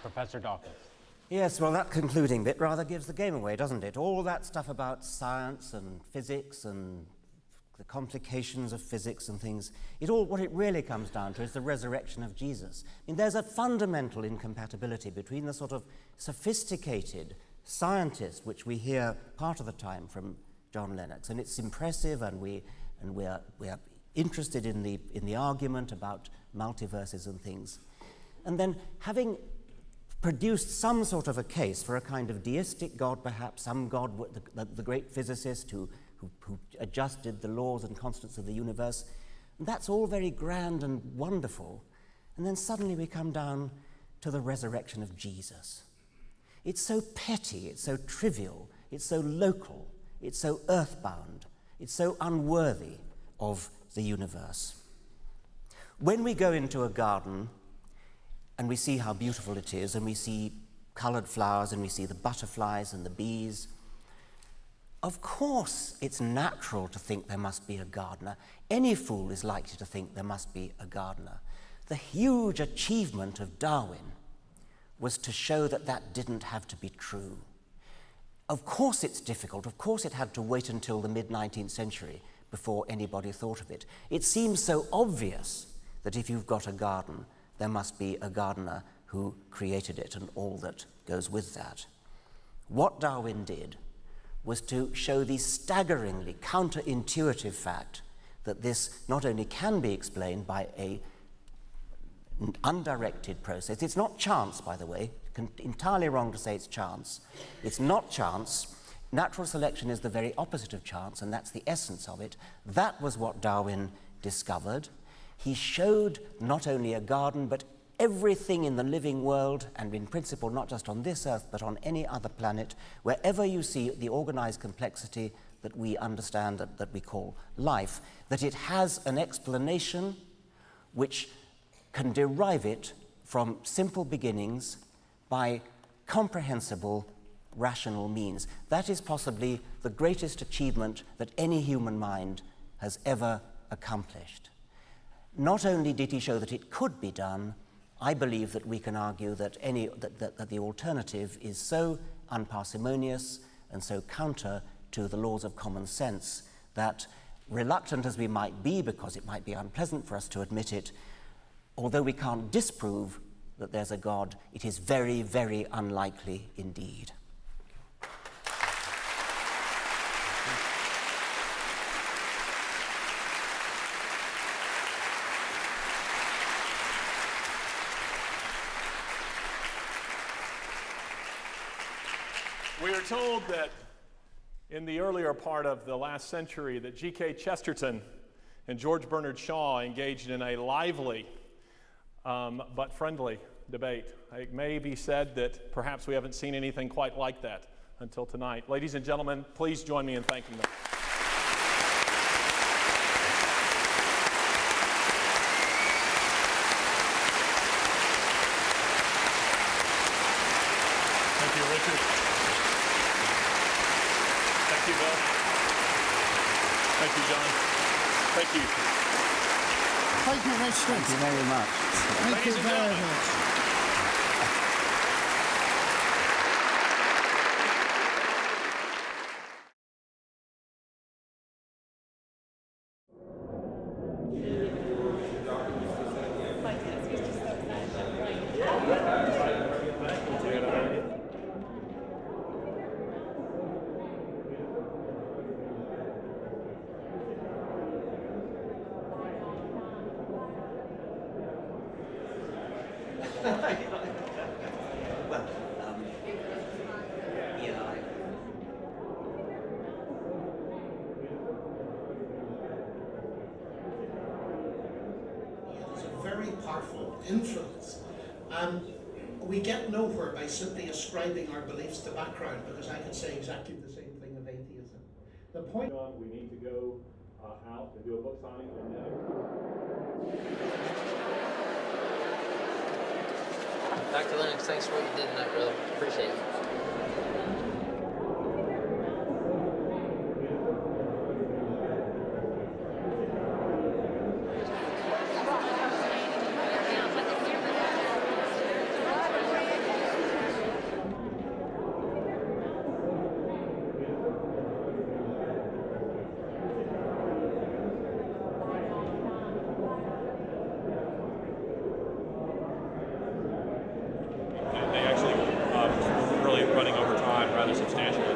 Professor Dawkins. Yes, well, that concluding bit rather gives the game away, doesn't it? All that stuff about science and physics and the complications of physics and things, what it really comes down to is the resurrection of Jesus. I mean, there's a fundamental incompatibility between the sort of sophisticated scientist, which we hear part of the time from John Lennox, and it's impressive, and we are interested in the argument about multiverses and things, and then having produced some sort of a case for a kind of deistic God, perhaps, some God, the great physicist who adjusted the laws and constants of the universe. And that's all very grand and wonderful. And then suddenly we come down to the resurrection of Jesus. It's so petty, it's so trivial, it's so local, it's so earthbound, it's so unworthy of the universe. When we go into a garden, and we see how beautiful it is, and we see colored flowers, and we see the butterflies and the bees. Of course, it's natural to think there must be a gardener. Any fool is likely to think there must be a gardener. The huge achievement of Darwin was to show that that didn't have to be true. Of course it's difficult. Of course it had to wait until the mid-19th century before anybody thought of it. It seems so obvious that if you've got a garden, there must be a gardener who created it and all that goes with that. What Darwin did was to show the staggeringly counterintuitive fact that this not only can be explained by an undirected process. It's not chance, by the way. Entirely wrong to say it's chance. It's not chance. Natural selection is the very opposite of chance, and that's the essence of it. That was what Darwin discovered. He showed not only a garden, but everything in the living world, and in principle not just on this earth, but on any other planet, wherever you see the organized complexity that we understand, that we call life, that it has an explanation which can derive it from simple beginnings by comprehensible rational means. That is possibly the greatest achievement that any human mind has ever accomplished. Not only did he show that it could be done, I believe that we can argue that that the alternative is so unparsimonious and so counter to the laws of common sense that, reluctant as we might be, because it might be unpleasant for us to admit it, although we can't disprove that there's a God, it is very, very unlikely indeed. We are told that in the earlier part of the last century that G.K. Chesterton and George Bernard Shaw engaged in a lively but friendly debate. It may be said that perhaps we haven't seen anything quite like that until tonight. Ladies and gentlemen, please join me in thanking them. Thank you, Richard. Thank you, Bill. Thank you, John. Thank you. Thank you, Richard. Thank you very much. Thank you very much. Very powerful influence. We get nowhere by simply ascribing our beliefs to background, because I could say exactly the same thing of atheism. The point. We need to go out and do a book signing. Dr. Lennox, thanks for what you did tonight, brother. Appreciate it. They actually really running over time rather substantially.